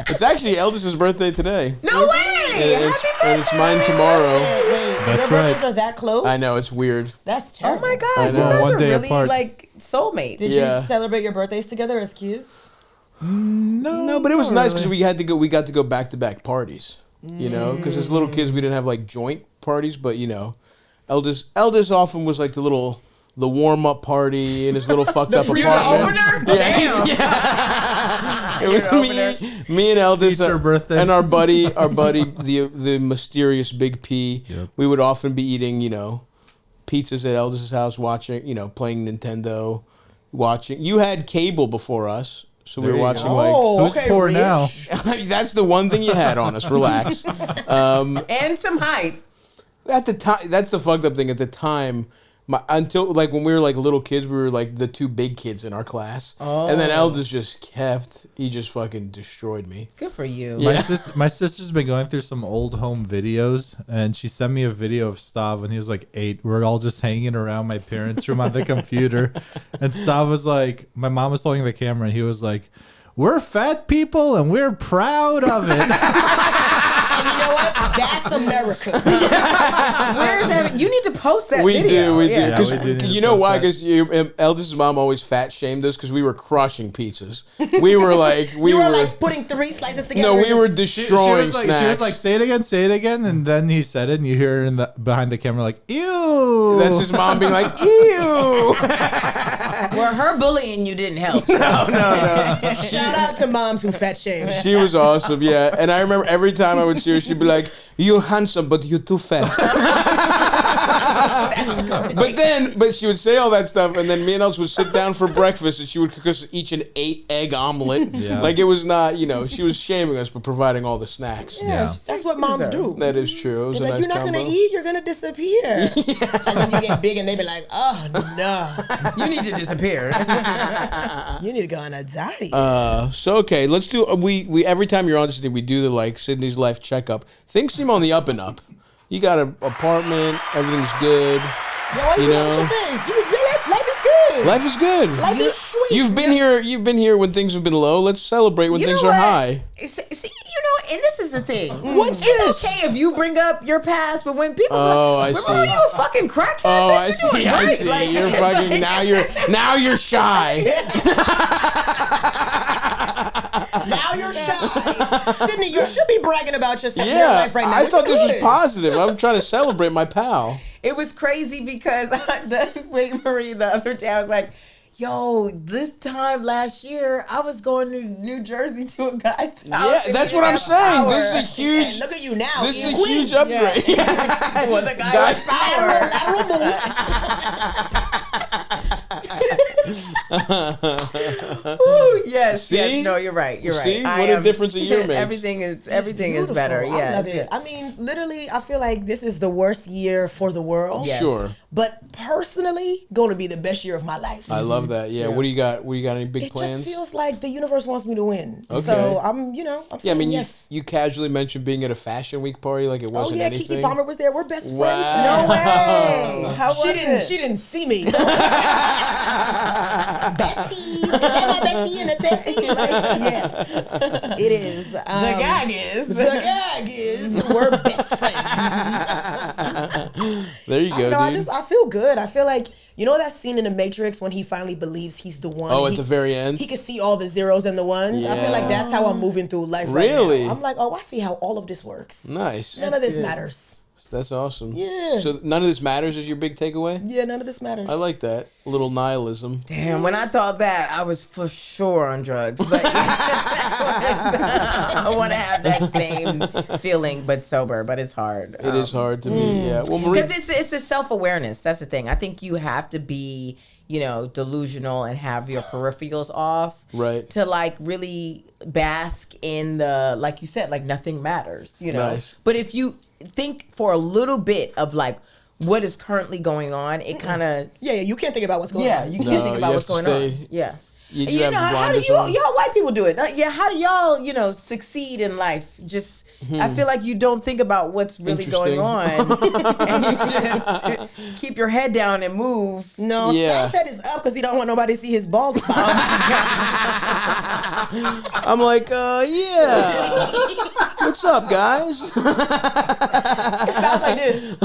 It's actually Eldest's birthday today. No way! And it's mine tomorrow. Wait, That's your right. birthdays are that close? I know, it's weird. That's Oh terrible. my god, I you know. guys One are day really apart. like soulmates. Did Yeah. you celebrate your birthdays together as kids? No, but it was nice because we got to go back-to-back parties. You know, because as little kids we didn't have like joint parties, but you know, Eldest often was like the warm-up party in his little fucked up You're apartment. the opener? Yeah. It was me and Eldest Feature birthday. and our buddy, the mysterious Big P. Yep. We would often be eating, you know, pizzas at Eldest's house, watching, you know, playing Nintendo, watching. You had cable before us, so we There were you watching go. like. Oh, Who's okay, poor Rich. now? That's the one thing you had on us. Relax. And some hype. At the time, that's the fucked up thing. At the time, until like when we were like little kids, we were like the two big kids in our class, and then Eldest he just fucking destroyed me. Good for you. My sister's been going through some old home videos, and she sent me a video of Stav when he was like 8. We're all just hanging around my parents' room on the computer, and Stav was like, my mom was holding the camera, and he was like, "We're fat people, and we're proud of it." And you know what? That's America. Where is that? You need to post that We video. do. Yeah, Because we do need to you know post why? that. Because Eldest's mom always fat shamed us because we were crushing pizzas. We were like, You were like putting 3 slices together. no, and we were just- She destroying was like, snacks. say it again, and then he said it, and you hear her behind the camera like, "Ew." That's his mom being like, ew. Well, her bullying you didn't help. No. Shout out to moms who fat shame. She was awesome, yeah. And I remember every time I would see her, she'd be like, "You're handsome, but you're too fat." But she would say all that stuff, and then me and Els would sit down for breakfast, and she would cook us each an 8-egg omelet. Yeah. Like it was not, you know, she was shaming us, but providing all the snacks. Yeah. That's what moms do. That is true. It was They're a like, nice you're not combo. gonna eat, you're gonna disappear. And then you get big and they be like, oh no, You need to disappear. you need to go on a diet. So okay, let's do. We every time you're on Sydney, we do the like Sydney's life checkup. Things seem on the up and up. You got an apartment, everything's good. Yo, why you you know, know. your face? Life is good. Life is good. Life is sweet. You've been here when things have been low. Let's celebrate when You things know are what? high. See, you know, and this is the thing. What's it's this? okay if you bring up your past, but when people Oh, I remember see. you a fucking crackhead? Oh, bitch, I you're see. doing I great. see. Like, You're it's fucking like- now you're shy. Now you're shy. Sydney, you should be bragging about your Yeah, life right now. I It's thought this was good. positive. I'm trying to celebrate my pal. It was crazy because with Marie the other day, I was like, yo, this time last year, I was going to New Jersey to a guy's house. Yeah, and that's he what I'm didn't saying. have This is a power. huge. And look at you now. This is in a Queens. huge upgrade. Well, the guy Guy- was power. Lateral move. Ooh, yes, See? yes. No, you're right. You're right. See? What a difference a year makes. Everything is Beautiful. better. I Yeah. love it. I mean, literally, I feel like this is the worst year for the world. Yes. Sure. But personally, going to be the best year of my life. I love that. Yeah. What do you got? What do you got? Any big It plans? just feels like the universe wants me to win. Okay. So I'm Yeah, I saying mean, yes. you casually mentioned being at a fashion week party like it Oh wasn't yeah, anything. Kiki Palmer was there. We're best friends. Wow. No way. How was it? She didn't see me. Besties. Is that my bestie in a tessie? Like, yes, it is. The gag is. The gag is we're best friends. There you go, No, dude. I feel good. I feel like, you know that scene in The Matrix when he finally believes he's the one? Oh, at the very end? He can see all the zeros and the ones. I feel like that's how I'm moving through life Really? right now. I'm like, oh, I see how all of this works. Nice. None of this matters. That's awesome. Yeah. So none of this matters is your big takeaway? Yeah, none of this matters. I like that. A little nihilism. Damn, when I thought that, I was for sure on drugs. But I want to have that same feeling, but sober. But it's hard. It is hard to be, yeah. Well, Marie, Because it's a self-awareness. That's the thing. I think you have to be, delusional and have your peripherals off. Right. To, like, really bask in the, like you said, like, nothing matters, Nice. But if you think for a little bit of, like, what is currently going on, it kind of... Yeah, you can't think about what's going on. You can't No, think you about have what's to going stay- on. Yeah. you You have know, the how do blinders y'all on. white people do it? How do y'all, succeed in life? Just, I feel like you don't think about what's really going on. And you just keep your head down and move. No, Yeah. Stav's head is up because he don't want nobody to see his bald spot. I'm like, yeah. What's up, guys? It sounds like this.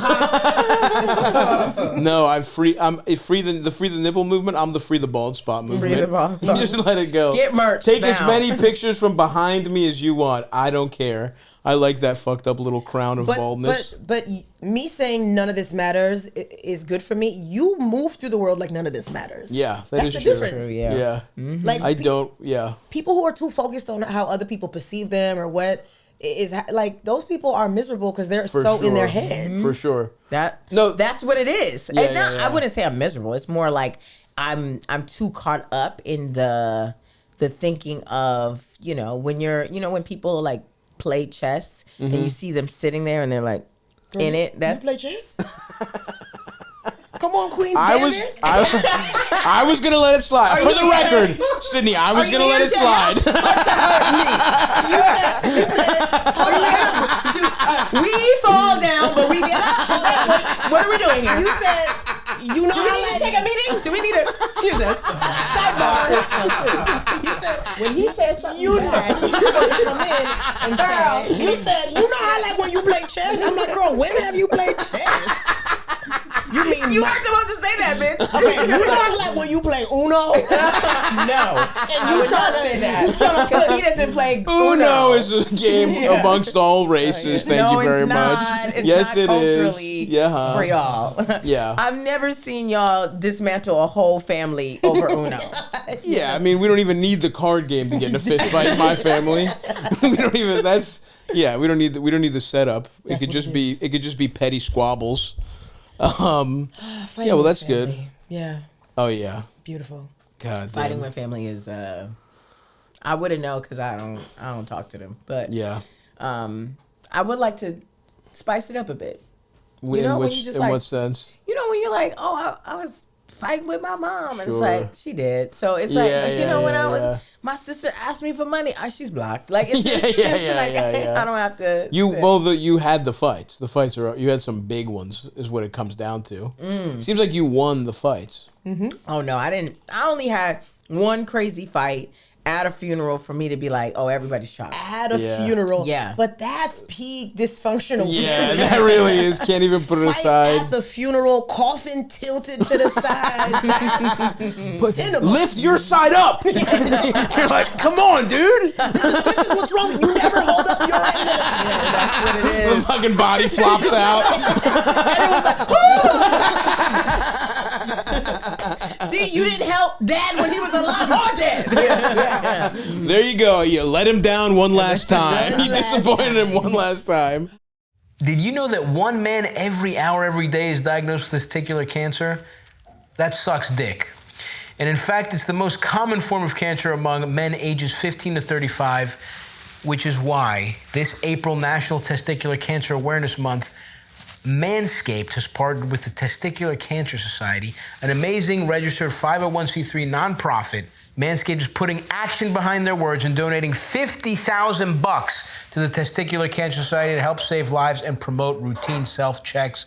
No, I'm free the nipple movement. I'm the free the bald spot movement. Free the bald You spot. just let it go. Get merch Take as now. many pictures from behind me as you want. I don't care. I like that fucked up little crown of baldness. But me saying none of this matters is good for me. You move through the world like none of this matters. Yeah, that's is the true. difference. True, yeah. Yeah. Like I don't. Yeah. people who are too focused on how other people perceive them or what is like those people are miserable because they're For so sure. in their head. For sure. No, that's what it is. Yeah, And not, yeah. I wouldn't say I'm miserable. It's more like I'm too caught up in the thinking of, when you're, when people like play chess and you see them sitting there and they're like in it. You That's play chess? Come on, Queen. I was gonna let it slide. For the you record, Sydney, I was gonna let it slide. You said, we fall down, but we get up. What are we doing here? you said, you know Do we how need to like take a meeting? Do we need to excuse us? sidebar. You said When he said something you bad, know, come in and girl, you said you know how like when you play chess. I'm like, girl, when have you played chess? You mean you weren't supposed to say that, bitch. Okay, you know how like when you play Uno? No. And you trying to say that. you trying to Because put he doesn't play Uno is a game amongst all races. Thank no, you very it's not. much. It's Yes, not it is. culturally Yeah. for y'all. Yeah. I've never seen y'all dismantle a whole family over Uno. Yeah, I mean, we don't even need the card game to get in a fist fight in my family. We don't even. We don't need the setup. That's It what could it just be petty squabbles. Fighting Yeah, well, with that's good. family. Yeah, Oh yeah. beautiful. God Fighting damn. with family is I wouldn't know because I don't talk to them. But Yeah. I would like to spice it up a bit. In when which you just in like- what sense? When you're like, oh, I was fighting with my mom, and Sure. it's like she did. So it's Yeah, like yeah, when yeah, I was, yeah. my sister asked me for money. She's blocked. Like it's Yeah, just, yeah, it's yeah, like, yeah. I don't have to. You had the fights. The fights you had some big ones, is what it comes down to. Seems like you won the fights. Oh no, I didn't. I only had one crazy fight at a funeral for me to be like, oh, everybody's shocked. At a Yeah. funeral. Yeah. But that's peak dysfunctional. Yeah, that really is. Can't even put it Fight aside. at the funeral, coffin tilted to the side. That's cinema. Lift your side up. You're like, come on, dude. This is what's wrong. You never hold up your end of the That's what it The is. fucking body flops out. See, you didn't help Dad when he was alive or dead. There you go. You let him down one last time. You disappointed him one last time. Did you know that one man every hour, every day is diagnosed with testicular cancer? That sucks dick. And in fact, it's the most common form of cancer among men ages 15 to 35, which is why this April National Testicular Cancer Awareness Month, Manscaped has partnered with the Testicular Cancer Society, an amazing registered 501c3 nonprofit. Manscaped is putting action behind their words and donating $50,000 to the Testicular Cancer Society to help save lives and promote routine self-checks.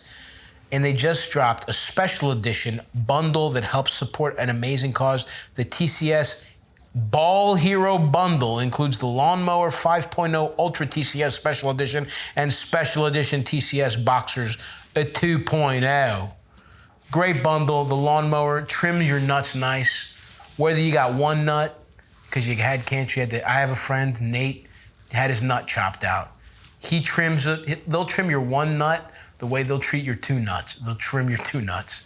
And they just dropped a special edition bundle that helps support an amazing cause. The TCS Ball Hero Bundle includes the Lawnmower 5.0 Ultra TCS Special Edition and Special Edition TCS Boxers 2.0. Great bundle. The lawnmower trims your nuts nice. Whether you got one nut, because you had cancer, I have a friend, Nate, had his nut chopped out. He trims it. They'll trim your one nut the way they'll treat your two nuts. They'll trim your two nuts.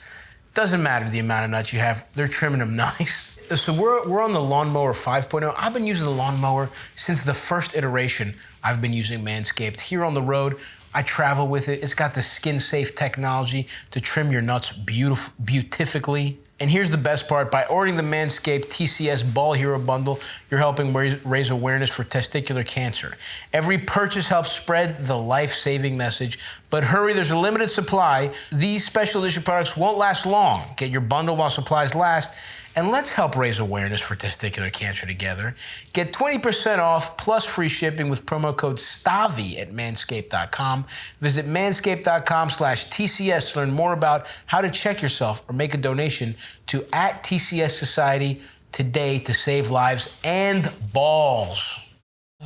Doesn't matter the amount of nuts you have. They're trimming them nice. So we're on the Lawnmower 5.0. I've been using the lawnmower since the first iteration. I've been using Manscaped. Here on the road, I travel with it. It's got the skin-safe technology to trim your nuts beautifically. And here's the best part. By ordering the Manscaped TCS Ball Hero Bundle, you're helping raise awareness for testicular cancer. Every purchase helps spread the life-saving message. But hurry, there's a limited supply. These special edition products won't last long. Get your bundle while supplies last. And let's help raise awareness for testicular cancer together. Get 20% off plus free shipping with promo code Stavvy at manscaped.com. Visit manscaped.com/TCS to learn more about how to check yourself or make a donation to @TCS Society today to save lives and balls.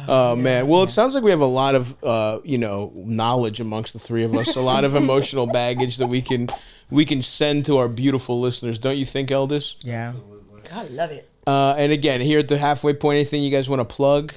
Oh, man. Well, it sounds like we have a lot of, knowledge amongst the three of us, a lot of emotional baggage that we can send to our beautiful listeners. Don't you think, Eldis? Yeah. I love it. And again, here at the halfway point, anything you guys want to plug?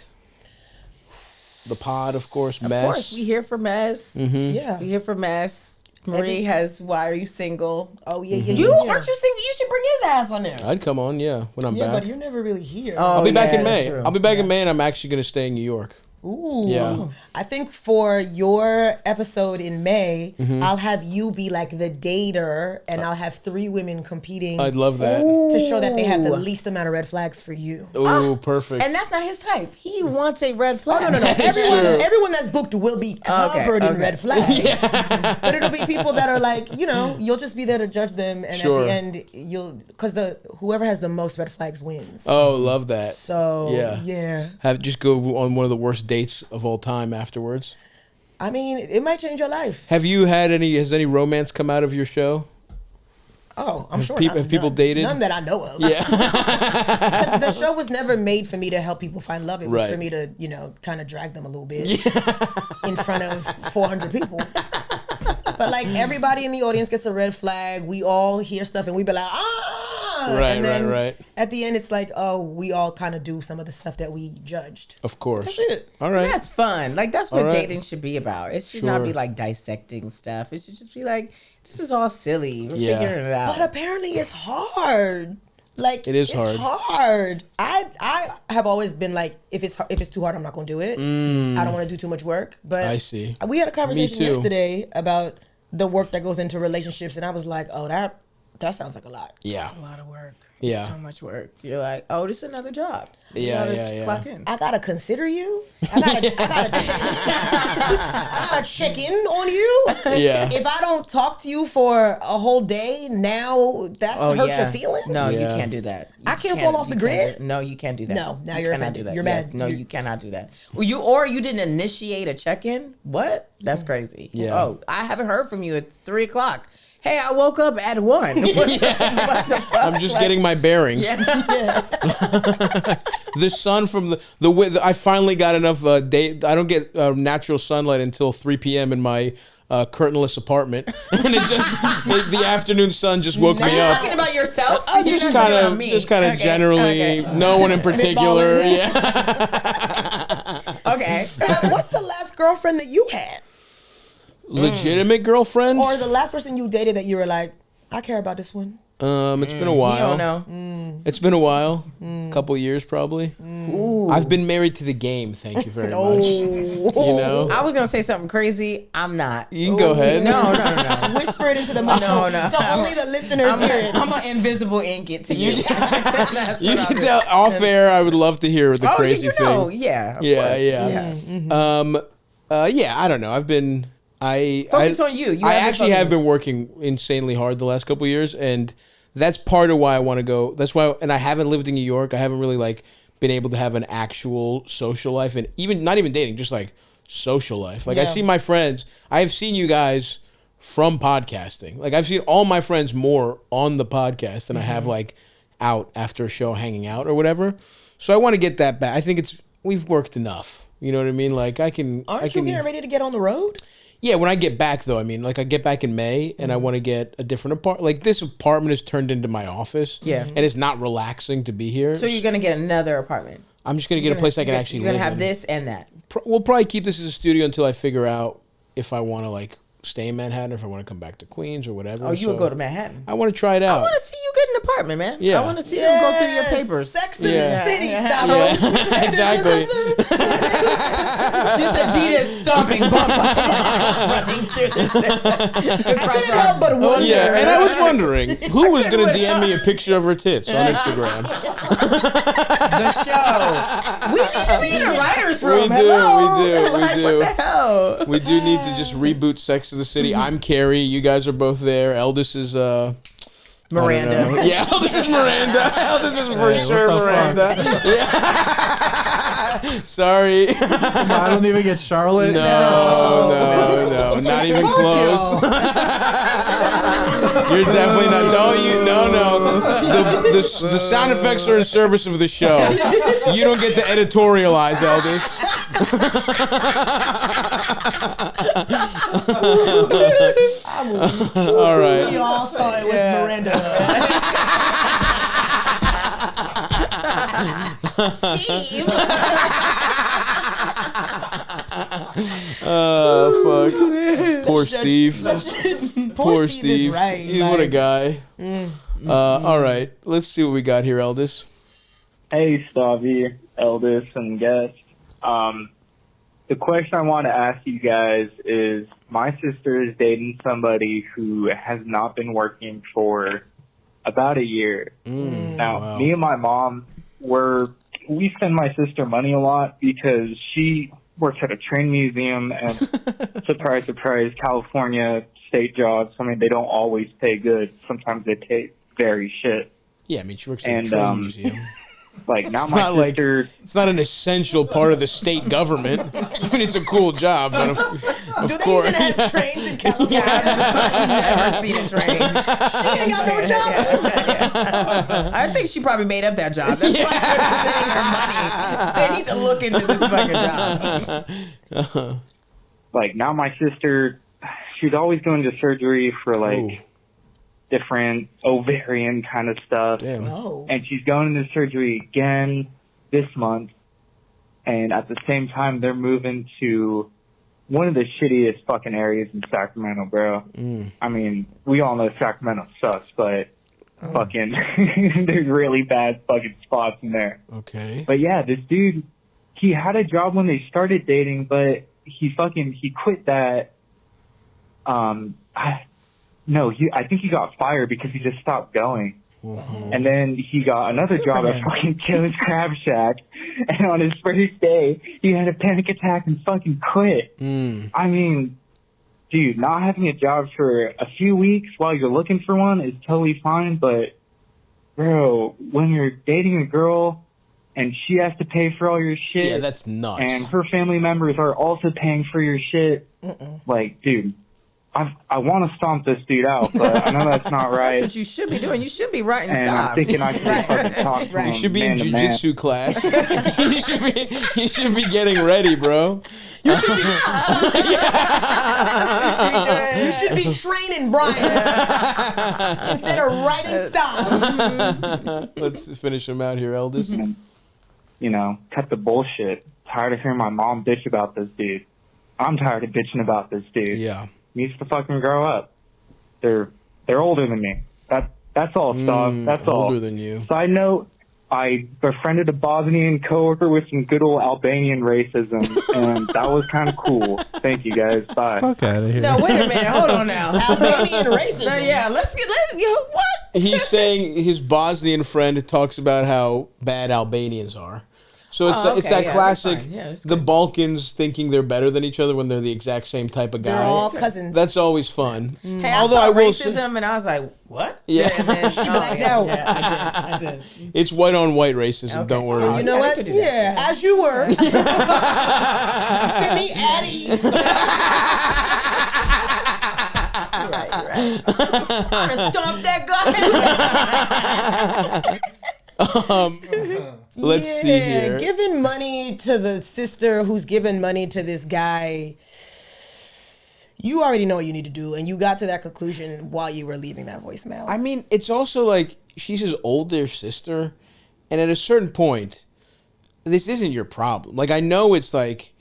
The pod, of course, Mess. Of course, we here for Mess. Mm-hmm. Yeah. We here for Mess. Marie has Why Are You Single? Oh, yeah. Aren't you single? You should bring his ass on there. I'd come on, when I'm Yeah, back. but you're never really here. I'll be back in yeah, May. that's true. I'll be back in May, and I'm actually going to stay in New York. Ooh. Yeah. I think for your episode in May, I'll have you be like the dater, and I'll have 3 women competing. I'd love that. to show that they have the least amount of red flags for you. Ooh, perfect. And that's not his type. He wants a red flag. Oh, no. Everyone that's booked will be covered in okay. red flags. But it'll be people that are like, you'll just be there to judge them, and Sure. at the end, because whoever has the most red flags wins. Oh, love that. So, yeah. Just go on one of the worst dates of all time afterwards. I mean, it might change your life. Have you had has any romance come out of your show? Oh, I'm sure. Have people none, dated? None that I know of. Yeah. Because the show was never made for me to help people find love. It was Right. for me to, kind of drag them a little bit in front of 400 people. But like everybody in the audience gets a red flag. We all hear stuff and we be like, Right, and then right. at the end, it's like, oh, we all kind of do some of the stuff that we judged. Of course. That's it. All right. That's fun. Like, that's what All right. dating should be about. It should not Sure. be like dissecting stuff. It should just be like, this is all silly. We're Yeah. figuring it out. But apparently, it's hard. Like It is it's hard. hard. I have always been like, if it's too hard, I'm not gonna do it. I don't want to do too much work. But I see. We had a conversation too. yesterday about the work that goes into relationships, and I was like, oh, that sounds like a lot. Yeah. It's a lot of work. Yeah. It's so much work. You're like, oh, this is another job. You Yeah, gotta yeah. Clock in. I gotta consider you. I gotta check in on you. Yeah. If I don't talk to you for a whole day, now that's hurt your feelings. No, you Yeah. can't do that. I can't fall off the grid? No, you can't do that. No, now You you're cannot offended. do that. You're Yes, mad. No, you cannot do that. Well, you didn't initiate a check-in. What? That's crazy. Yeah. Oh, I haven't heard from you at 3:00. Hey, I woke up at 1. What the fuck? I'm just getting my bearings. The sun from the I finally got enough day. I don't get natural sunlight until 3 p.m. in my curtainless apartment, and the afternoon sun just woke me up. Talking about yourself? I You're just not talking kind about of, me. just generally, Okay. no one in particular. Spitballing. Yeah. Okay. What's the last girlfriend that you had? Legitimate girlfriend. Or the last person you dated that you were like, I care about this one? It's been a while. You don't know. It's been a while. Couple years probably. Ooh. I've been married to the game. Thank you very much. You know. I was gonna say something crazy. I'm not. You can go ahead. No. Whisper it into the mic. No. So only the listeners hear it. I'm an invisible ink it to you. That's You what can I'll tell off air. I would love to hear the crazy you know, thing. yeah, of Yeah, course. yeah. Yeah, I don't know. I've been. Focus on you. I actually have been working insanely hard the last couple of years, and that's part of why I want to go. That's why, and I haven't lived in New York. I haven't really like been able to have an actual social life, and even not even dating, just like social life. Like I see my friends. I have seen you guys from podcasting. Like I've seen all my friends more on the podcast than I have like out after a show hanging out or whatever. So I want to get that back. I think we've worked enough. You know what I mean? Like I can. Aren't you getting ready to get on the road? Yeah, when I get back though, I mean, like I get back in May and I want to get a different apartment. Like this apartment is turned into my office. Yeah. And it's not relaxing to be here. So you're gonna get another apartment. I'm just gonna get a place I can actually live in. You're gonna have this and that. We'll probably keep this as a studio until I figure out if I want to like stay in Manhattan or if I want to come back to Queens or whatever. Oh, you would go to Manhattan. I want to try it out. I want to see you get an apartment, man. Yeah. I want to see them go through your papers. Sex in the City, Stavvy. Yeah. Exactly. Just Adidas stomping bump running through I couldn't help but wonder. Yeah, and I was wondering who was going to DM me a picture of her tits on Instagram. the show. We need to be in a writer's room. We do. Like, what the hell? We do need to just reboot Sex of the City. I'm Carrie. You guys are both there. Eldest is Miranda. Yeah, Eldest is Miranda. Eldest is for sure Miranda. Yeah. Sorry. I don't even get Charlotte. No. Not even close. You're definitely not. No. The sound effects are in service of the show. You don't get to editorialize, Eldest. All right. We all saw it was Miranda. Steve. Fuck. Poor Steve. Poor Steve. Is right. He's what a guy. All right. Let's see what we got here, Eldest. Hey, Stavvy, Eldest, and guest. The question I want to ask you guys is, my sister is dating somebody who has not been working for about a year. Now, me and my mom, we send my sister money a lot because she works at a train museum and surprise, surprise, California state jobs. I mean, they don't always pay good. Sometimes they pay very shit. Yeah, I mean, she works at a train museum. Like, now It's my not like sister... it's not an essential part of the state government. I mean, it's a cool job, but of Do they course. even have trains in California? Never seen a train. She ain't got no job. I think she probably made up that job. That's why they're sending her money. They need to look into this fucking job. Like, now my sister, she's always going to surgery for, like, different ovarian kind of stuff. Damn. Oh. And she's going into surgery again this month. And at the same time, they're moving to one of the shittiest fucking areas in Sacramento, bro. I mean, we all know Sacramento sucks, but fucking there's really bad fucking spots in there. Okay. But yeah, this dude, he had a job when they started dating, but he quit that. I think he got fired because he just stopped going. And then he got another job at fucking Joe's Crab Shack. And on his first day, he had a panic attack and fucking quit. I mean, dude, not having a job for a few weeks while you're looking for one is totally fine. But, bro, when you're dating a girl and she has to pay for all your shit. Yeah, that's nuts. And her family members are also paying for your shit. Like, dude. I want to stomp this dude out, but I know that's not right. That's what you should be doing. You should be writing And stuff. I'm thinking I can fucking talk to him You should be in man to man. jiu-jitsu class. you should be getting ready, bro. You should be training Brian instead of writing stuff. Let's finish him out here, Eldest. You know, cut the bullshit. Tired of hearing my mom bitch about this dude. I'm tired of bitching about this dude. Yeah. He needs to fucking grow up. They're older than me. That's all, Stav. That's all. Older than you. Side note, I befriended a Bosnian coworker with some good old Albanian racism, and that was kind of cool. Thank you, guys. Bye. Fuck out of here. No, wait a minute. Hold on now. Albanian racism. No, yeah, what? He's saying his Bosnian friend talks about how bad Albanians are. So it's that yeah, classic, that's fine. Yeah, that's the good. Balkans thinking they're better than each other when they're the exact same type of guy. They're all cousins. That's always fun. Hey, Although I saw I will racism, say, and I was like, what? Yeah. And then, She blacked out. Yeah, I did. it's white on white racism. Okay. Don't worry. Oh, You know Yeah, what? they could do that. Yeah, as you were. Sydnee Addies. You're right. I'm gonna stomp that guy. Let's see here. Giving money to the sister who's giving money to this guy. You already know what you need to do, and you got to that conclusion while you were leaving that voicemail. I mean, it's also like she's his older sister, and at a certain point, this isn't your problem. Like, I know it's like,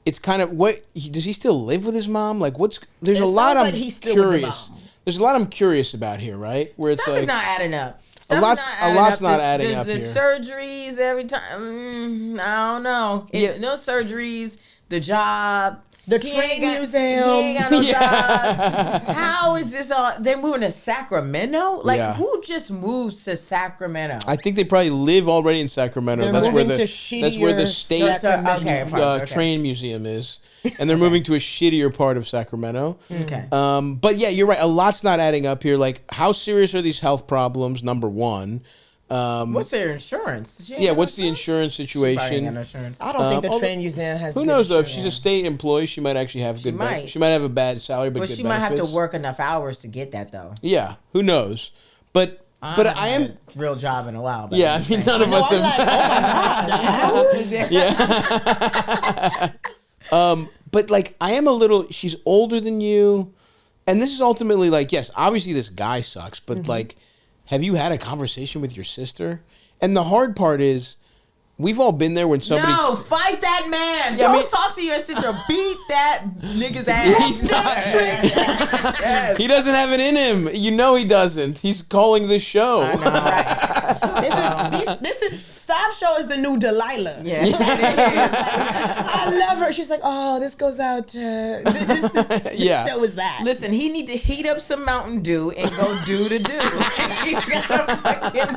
it's kind of does he still live with his mom? Like, there's It a lot sounds I'm like he's still with the curious. mom. There's a lot I'm curious about here, right? Where Stuff is not adding up. A lot's not adding up The here. surgeries every time. I don't know. Yeah. No surgeries. The job. The He ain't train got- museum. He ain't got no job. How is this all? They're moving to Sacramento? Like, Yeah. who just moves to Sacramento? I think they probably live already in Sacramento. They're That's where moving the to that's where the shittier state Sacramento. Okay, okay. train museum is, and they're moving to a shittier part of Sacramento. Okay. But yeah, you're right. A lot's not adding up here. Like, how serious are these health problems? Number one. What's their insurance? She ain't Yeah, got what's no the insurance She probably ain't got situation? no insurance. I don't think the although- train museum has. Who good knows though? If she's insurance. a state employee, she might actually have good. might. She might have a bad salary, but But good she might have benefits. to work enough hours to get that, though. Yeah, who knows? But I haven't am. had a real job in a while. But Yeah, I'm I just mean, saying. none of No, us I'm have. like, oh my god. Yeah. But like, I am a little. She's older than you, and this is ultimately like, yes, obviously this guy sucks, but like, have you had a conversation with your sister? And the hard part is, we've all been there when somebody. No, fight that man. Yeah, I Don't mean- talk to your sister. Beat that nigga's ass. He's not. He doesn't have it in him. You know he doesn't. He's calling this show. I know, right? This is Stav show is the new Delilah. Yeah. I love her. She's like, oh, this goes out to this Yeah. show is that. Listen, he need to heat up some Mountain Dew and go do the do. He's gotta fucking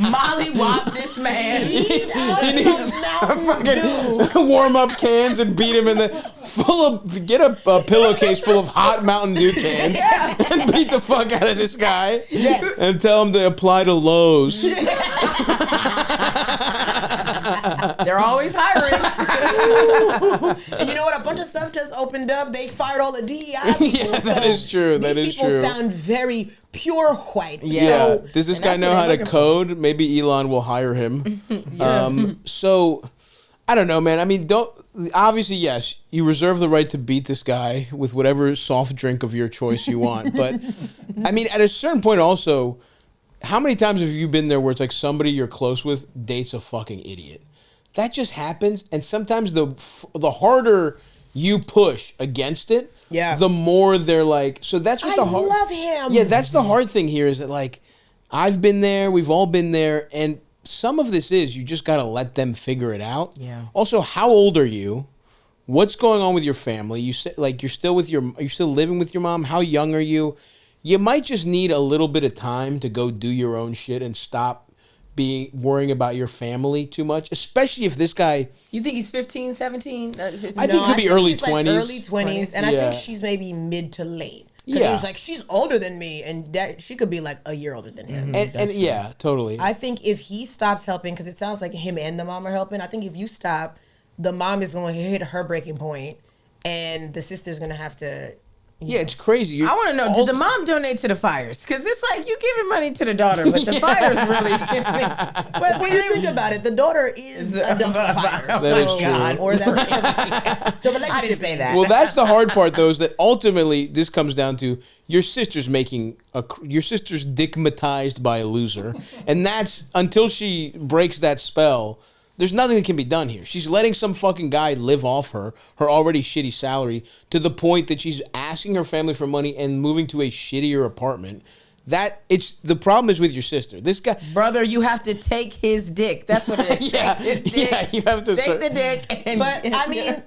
mollywop this man. He's out He needs some Mountain Dew. fucking warm up cans and beat him in the get a pillowcase full of hot Mountain Dew cans and beat the fuck out of this guy. Yes. And tell him to apply to Lowe's. They're always hiring. And you know what? A bunch of stuff just opened up. They fired all the DEI people. Yeah, that is true. That these is people true. sound very pure white. Yeah. Yeah. So, Does this and guy that's know what how they're to looking for. code? Maybe Elon will hire him. So I don't know, man. I mean, obviously, yes, you reserve the right to beat this guy with whatever soft drink of your choice you want. But I mean, at a certain point, also, how many times have you been there where it's like somebody you're close with dates a fucking idiot? That just happens, and sometimes the harder you push against it, Yeah. the more they're like. So that's what I the hard. love him. Yeah, that's the hard thing here is that like I've been there, we've all been there, and some of this is you just got to let them figure it out. Yeah. Also, how old are you? What's going on with your family? You say like you're still living with your mom? How young are you? You might just need a little bit of time to go do your own shit and stop worrying about your family too much, especially if this guy. You think he's 15, 17? I think it could be early he's like 20s. early 20s, and I Yeah. think she's maybe mid to late. Because Yeah. he was like, she's older than me, and that she could be like a year older than him. And yeah, totally. I think if he stops helping, because it sounds like him and the mom are helping, I think if you stop, the mom is going to hit her breaking point, and the sister's going to have to. yeah, it's crazy. I want to know, did the mom donate to the fires? Because it's like you giving money to the daughter, but the fires really. But when you think about it, the daughter is a dumpster fire. That is true. Or that's the relationship. I didn't say that. Well, that's the hard part, though, is that ultimately this comes down to your sister's your sister's digmatized by a loser, and that's until she breaks that spell. There's nothing that can be done here. She's letting some fucking guy live off her already shitty salary to the point that she's asking her family for money and moving to a shittier apartment. the problem is with your sister. This guy, brother, you have to take his dick. That's what it is. Yeah, you have to take the dick. But I mean,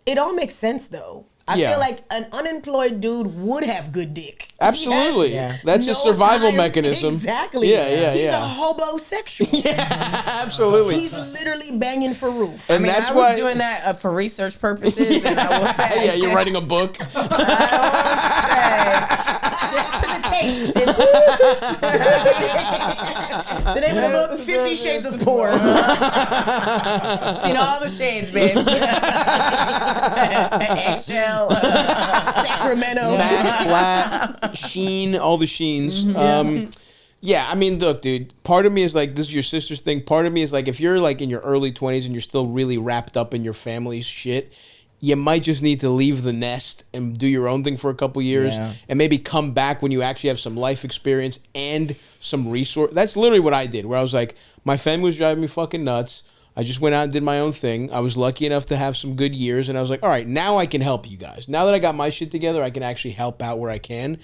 it all makes sense though. I feel like an unemployed dude would have good dick. Absolutely. That's a survival mechanism. Exactly. Yeah. He's a hobosexual. Yeah, absolutely. He's literally banging for roof. And I was doing that for research purposes, and I will say, yeah, you're writing a book. To the taste. The name of the book, 50 Shades of Porn. Seen all the shades, babe. Eggshell. Sacramento. Matte, flat, sheen, all the sheens. Yeah, I mean, look, dude, part of me is like, this is your sister's thing. Part of me is like, if you're like in your early 20s and you're still really wrapped up in your family's shit, you might just need to leave the nest and do your own thing for a couple years and maybe come back when you actually have some life experience and some resource. That's literally what I did, where I was like, my family was driving me fucking nuts. I just went out and did my own thing. I was lucky enough to have some good years, and I was like, all right, now I can help you guys. Now that I got my shit together, I can actually help out where I can.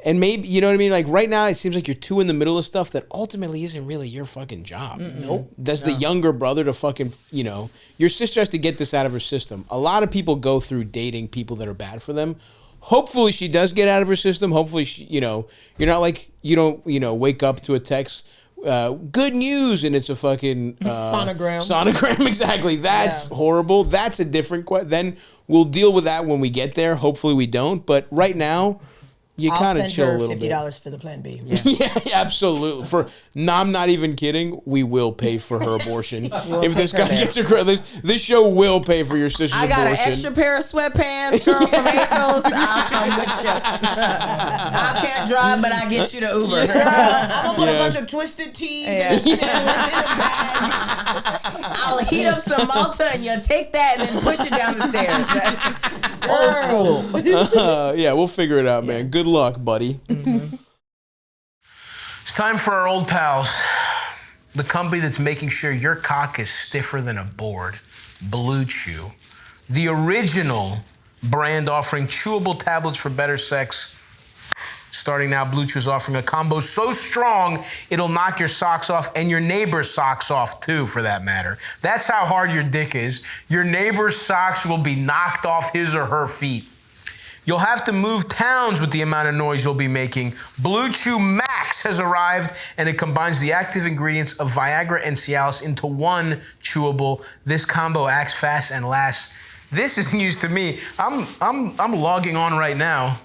And maybe, you know what I mean? Like right now, it seems like you're too in the middle of stuff that ultimately isn't really your fucking job. Nope. That's the younger brother to fucking, your sister has to get this out of her system. A lot of people go through dating people that are bad for them. Hopefully she does get out of her system. Hopefully, you're not like, you don't, wake up to a text, good news, and it's a fucking sonogram. Exactly. That's horrible. That's a different question. Then we'll deal with that when we get there. Hopefully we don't. But right now, you kind of chill a little bit. $50 for the plan B. Yeah, absolutely. I'm not even kidding. We will pay for her abortion. If this guy gets her, this show will pay for your sister's abortion. I got an extra pair of sweatpants, girl, from ASOS. I'll come with you. I can't drive, but I get you the Uber. I'm gonna put a bunch of twisted teas and a sandwich in a bag. I'll heat up some Malta, and you'll take that and then push it down the stairs. That's old school. Yeah, we'll figure it out, man. Good luck, buddy. It's time for our old pals. The company that's making sure your cock is stiffer than a board. BlueChew. The original brand offering chewable tablets for better sex. Starting now, BlueChew is offering a combo so strong, it'll knock your socks off and your neighbor's socks off too, for that matter. That's how hard your dick is. Your neighbor's socks will be knocked off his or her feet. You'll have to move towns with the amount of noise you'll be making. BlueChew Max has arrived, and it combines the active ingredients of Viagra and Cialis into one chewable. This combo acts fast and lasts. This is news to me. I'm logging on right now.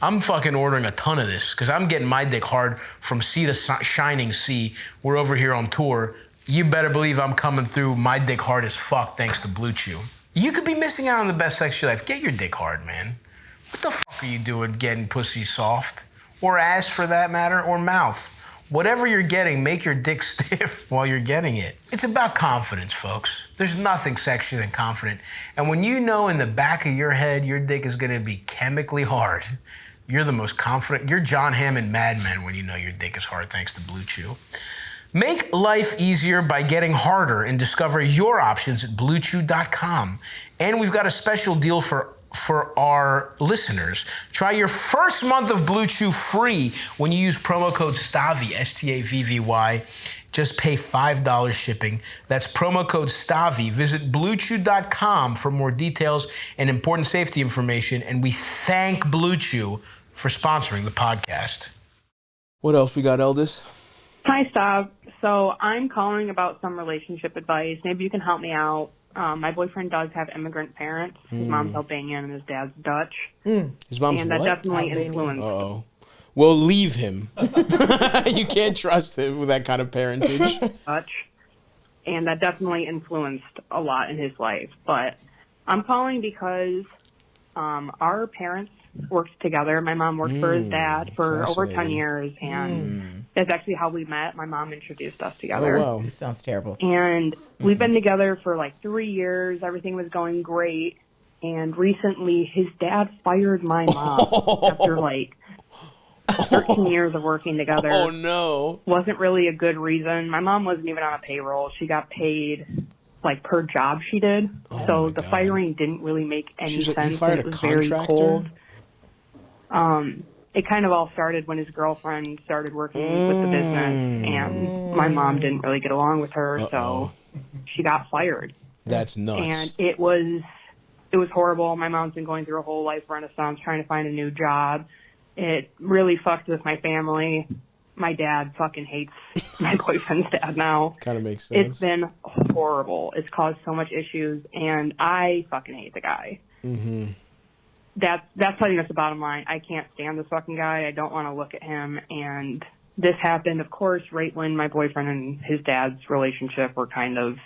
I'm fucking ordering a ton of this because I'm getting my dick hard from sea to shining sea. We're over here on tour. You better believe I'm coming through my dick hard as fuck thanks to BlueChew. You could be missing out on the best sex of your life. Get your dick hard, man. What the fuck are you doing getting pussy soft? Or ass for that matter, or mouth. Whatever you're getting, make your dick stiff while you're getting it. It's about confidence, folks. There's nothing sexier than confident. And when you know in the back of your head your dick is gonna be chemically hard, you're the most confident. You're John Hamm in Mad Men when you know your dick is hard thanks to BlueChew. Make life easier by getting harder and discover your options at BlueChew.com. And we've got a special deal for our listeners. Try your first month of BlueChew free when you use promo code Stavvy, S-T-A-V-V-Y. Just pay $5 shipping. That's promo code Stavvy. Visit BlueChew.com for more details and important safety information. And we thank BlueChew for sponsoring the podcast. What else we got, Eldest? Hi, Stav. So I'm calling about some relationship advice. Maybe you can help me out. My boyfriend does have immigrant parents. His mom's Albanian and his dad's Dutch. His mom's and that what? definitely Albanian. influenced. Uh-oh. Well, leave him. You can't trust him with that kind of parentage. Dutch. And that definitely influenced a lot in his life. But I'm calling because our parents worked together. My mom worked for his dad for over 10 years, and that's actually how we met. My mom introduced us together. Oh, wow. This sounds terrible. And we've been together for like 3 years. Everything was going great. And recently, his dad fired my mom after like 13 years of working together. Oh, no. Wasn't really a good reason. My mom wasn't even on a payroll. She got paid like per job she did. So the firing didn't really make any sense. He fired It a was very contractor? cold. It kind of all started when his girlfriend started working with the business, and my mom didn't really get along with her, so she got fired. That's nuts. And it was horrible. My mom's been going through a whole life renaissance trying to find a new job. It really fucked with my family. My dad fucking hates my boyfriend's dad now. Kind of makes sense. It's been horrible. It's caused so much issues, and I fucking hate the guy. Mm-hmm. That's telling us the bottom line. I can't stand this fucking guy. I don't want to look at him. And this happened, of course, right when my boyfriend and his dad's relationship were kind of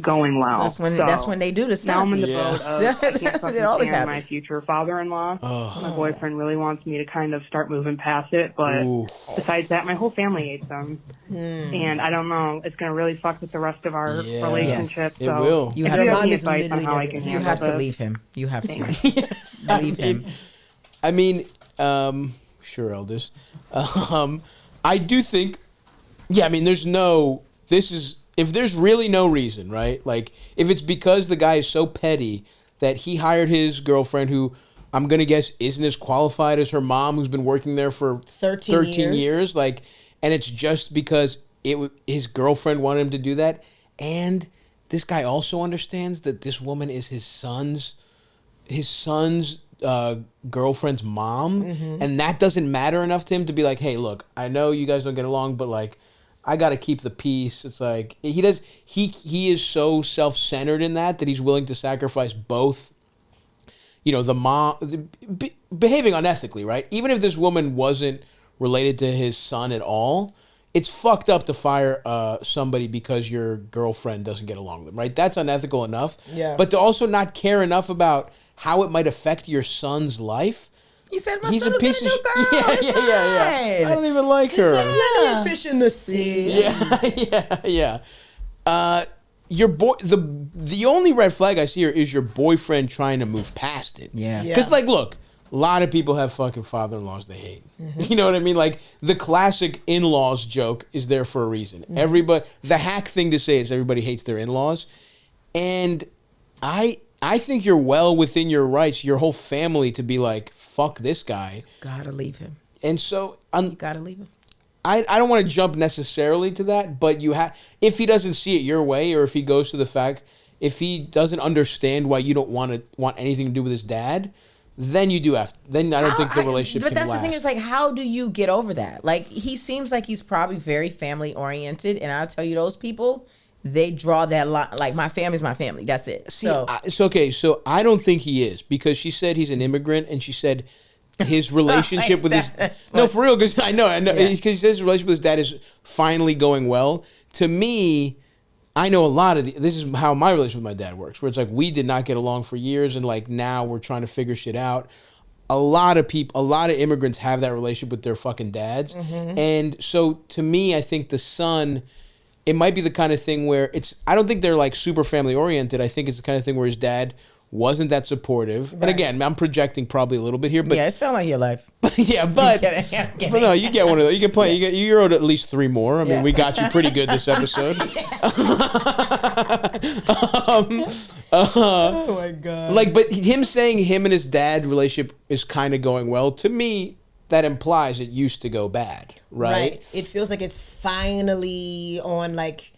going well. That's when they do the stuff. Now I'm in the boat of I can't fucking always stand happens. my future father-in-law. My boyfriend really wants me to kind of start moving past it, but besides that, my whole family hates him. And I don't know. It's going to really fuck with the rest of our relationship. Yes, so it will. You if have you to- have any advice on how I can You handle have to this. leave him. You have to leave him. I mean, sure, Elders. I do think, I mean, if there's really no reason, right? Like, if it's because the guy is so petty that he hired his girlfriend, who I'm going to guess isn't as qualified as her mom, who's been working there for 13 years, like, and it's just because his girlfriend wanted him to do that. And this guy also understands that this woman is his son's girlfriend's mom, and that doesn't matter enough to him to be like, hey, look, I know you guys don't get along, but like, I gotta keep the peace. It's like he is so self-centered in that he's willing to sacrifice both, the mom behaving unethically, right? Even if this woman wasn't related to his son at all, it's fucked up to fire somebody because your girlfriend doesn't get along with them, right? That's unethical enough. Yeah. But to also not care enough about how it might affect your son's life. He said, He's a piece of shit. Yeah. I don't even like her. Plenty of fish in the sea. Yeah. Your boy. The only red flag I see here is your boyfriend trying to move past it. Yeah. Because like, look, a lot of people have fucking father-in-laws they hate. You know what I mean? Like the classic in-laws joke is there for a reason. Everybody. The hack thing to say is everybody hates their in-laws, and I think you're well within your rights, your whole family, to be like, fuck this guy. Gotta leave him. And so You gotta leave him. I don't want to jump necessarily to that, but if he doesn't see it your way, or if he goes to the fact, if he doesn't understand why you don't want anything to do with his dad, then you do have. Then I don't think the relationship But can that's last. the thing is, like, how do you get over that? Like, he seems like he's probably very family oriented, and I'll tell you, those people, they draw that line. Like, my family's my family. That's it. See, it's okay. So I don't think he is, because she said he's an immigrant, and she said his relationship with his no, for real, because I know because he says his relationship with his dad is finally going well. To me, I know a lot of this is how my relationship with my dad works, where it's like we did not get along for years, and like now we're trying to figure shit out. A lot of immigrants have that relationship with their fucking dads, and so to me, I think the son. It might be the kind of thing where I don't think they're like super family oriented. I think it's the kind of thing where his dad wasn't that supportive. Right. And again, I'm projecting probably a little bit here, but yeah, it sounds like your life. Yeah, but no, you get one of those. You can play. You're owed at least 3 more. I mean, we got you pretty good this episode. Oh my god! Like, but him saying him and his dad relationship is kind of going well, to me, that implies it used to go bad, right? It feels like it's finally on like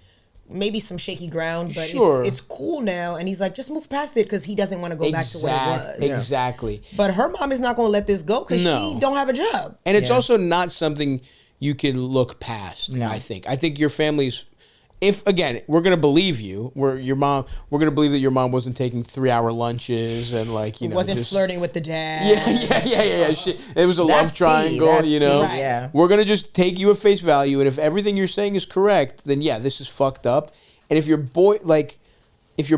maybe some shaky ground, but it's cool now. And he's like, just move past it, because he doesn't want to go back to what it was. Exactly. But her mom is not going to let this go because she don't have a job. And it's also not something you can look past. No. I think your family's. If again, we're gonna believe you, we're gonna believe that your mom wasn't taking 3-hour lunches and like wasn't flirting with the dad. Yeah. It was a love triangle, Yeah. We're gonna just take you at face value, and if everything you're saying is correct, then yeah, this is fucked up. And if your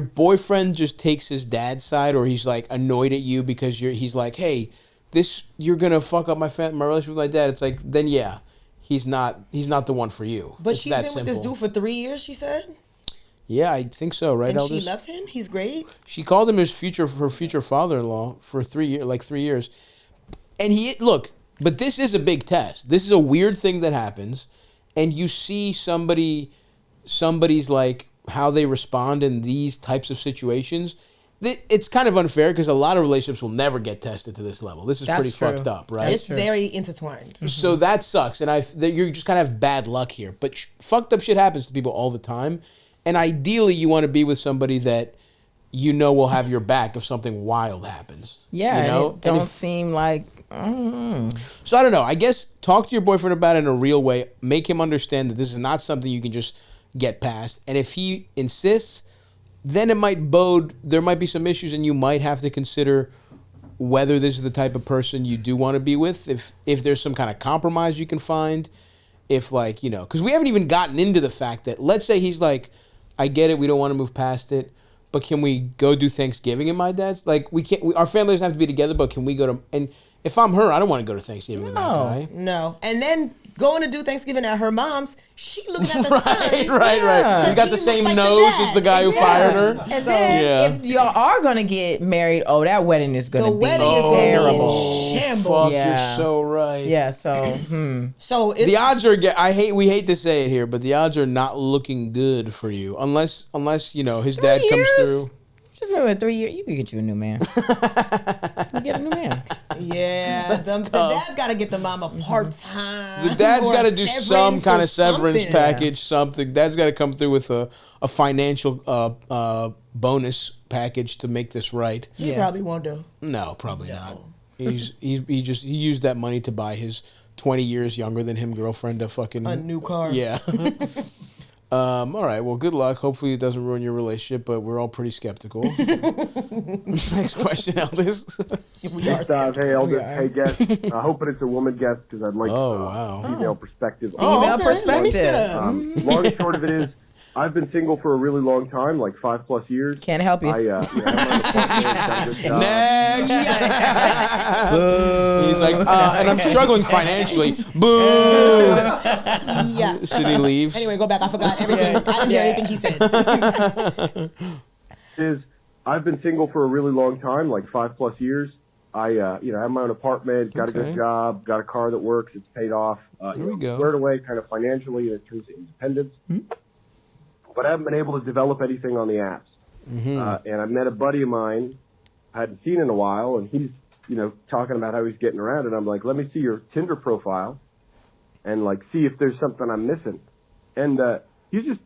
boyfriend just takes his dad's side, or he's like annoyed at you because he's like, hey, you're gonna fuck up my relationship with my dad. It's like, then yeah. He's not the one for you. But she's been with this dude for 3 years, she said? Yeah, I think so, right, and Elders? She loves him? He's great? She called him her future father-in-law for 3 years. And but this is a big test. This is a weird thing that happens, and you see somebody's like how they respond in these types of situations, it's kind of unfair because a lot of relationships will never get tested to this level. This is That's pretty true. fucked up, right? It's very intertwined. So that sucks, and you're just kind of have bad luck here. But fucked up shit happens to people all the time, and ideally, you want to be with somebody that you know will have your back if something wild happens. Yeah, you know? it don't seem like. So I don't know. I guess talk to your boyfriend about it in a real way. Make him understand that this is not something you can just get past. And if he insists, then it might there might be some issues, and you might have to consider whether this is the type of person you do want to be with. If there's some kind of compromise you can find. If like, you know, because we haven't even gotten into the fact that, let's say he's like, I get it, we don't want to move past it, but can we go do Thanksgiving in my dad's? Like, we can't. Our family doesn't have to be together, but can we go to? And if I'm her, I don't want to go to Thanksgiving with that guy. No. And then going to do Thanksgiving at her mom's, she looking at the son. Right. He's got the same looks like nose the as the guy who fired her. And then if y'all are gonna get married, that wedding is gonna be wedding is gonna be in terrible. shambles. Fuck, Yeah. you're so right. Yeah, so So it's, The odds are, we hate to say it here, but the odds are not looking good for you. Unless you know, his dad comes through. just remember 3 years, you can get you a new man. You get a new man. yeah, the dad's got to get the mama part-time. The dad's or got to a do some severance kind or of severance something. package, something. Dad's got to come through with a financial bonus package to make this right. He probably won't do. No, probably not. He used that money to buy his 20 years younger than him girlfriend A new car. Yeah. All right. Well, good luck. Hopefully, it doesn't ruin your relationship, but we're all pretty skeptical. Next question, Eldis. We are Stav, hey, Elder. Hey, guest. I hope it's a woman guest because I'd like female perspective. Female perspective. Long and short of it is, I've been single for a really long time, like 5+ years. Can't help you. I'm on the got a good job. Next. He's like, and I'm struggling financially. Boo. Yeah. Sydney leaves. Anyway, go back. I forgot everything. I didn't hear anything he said. I've been single for a really long time, like 5+ years. I have my own apartment, got a good job, got a car that works, it's paid off. There we go. Squared away kind of financially in terms of independence. But I haven't been able to develop anything on the apps. And I met a buddy of mine I hadn't seen in a while, and he's, talking about how he's getting around, and I'm like, let me see your Tinder profile and like see if there's something I'm missing. And he's just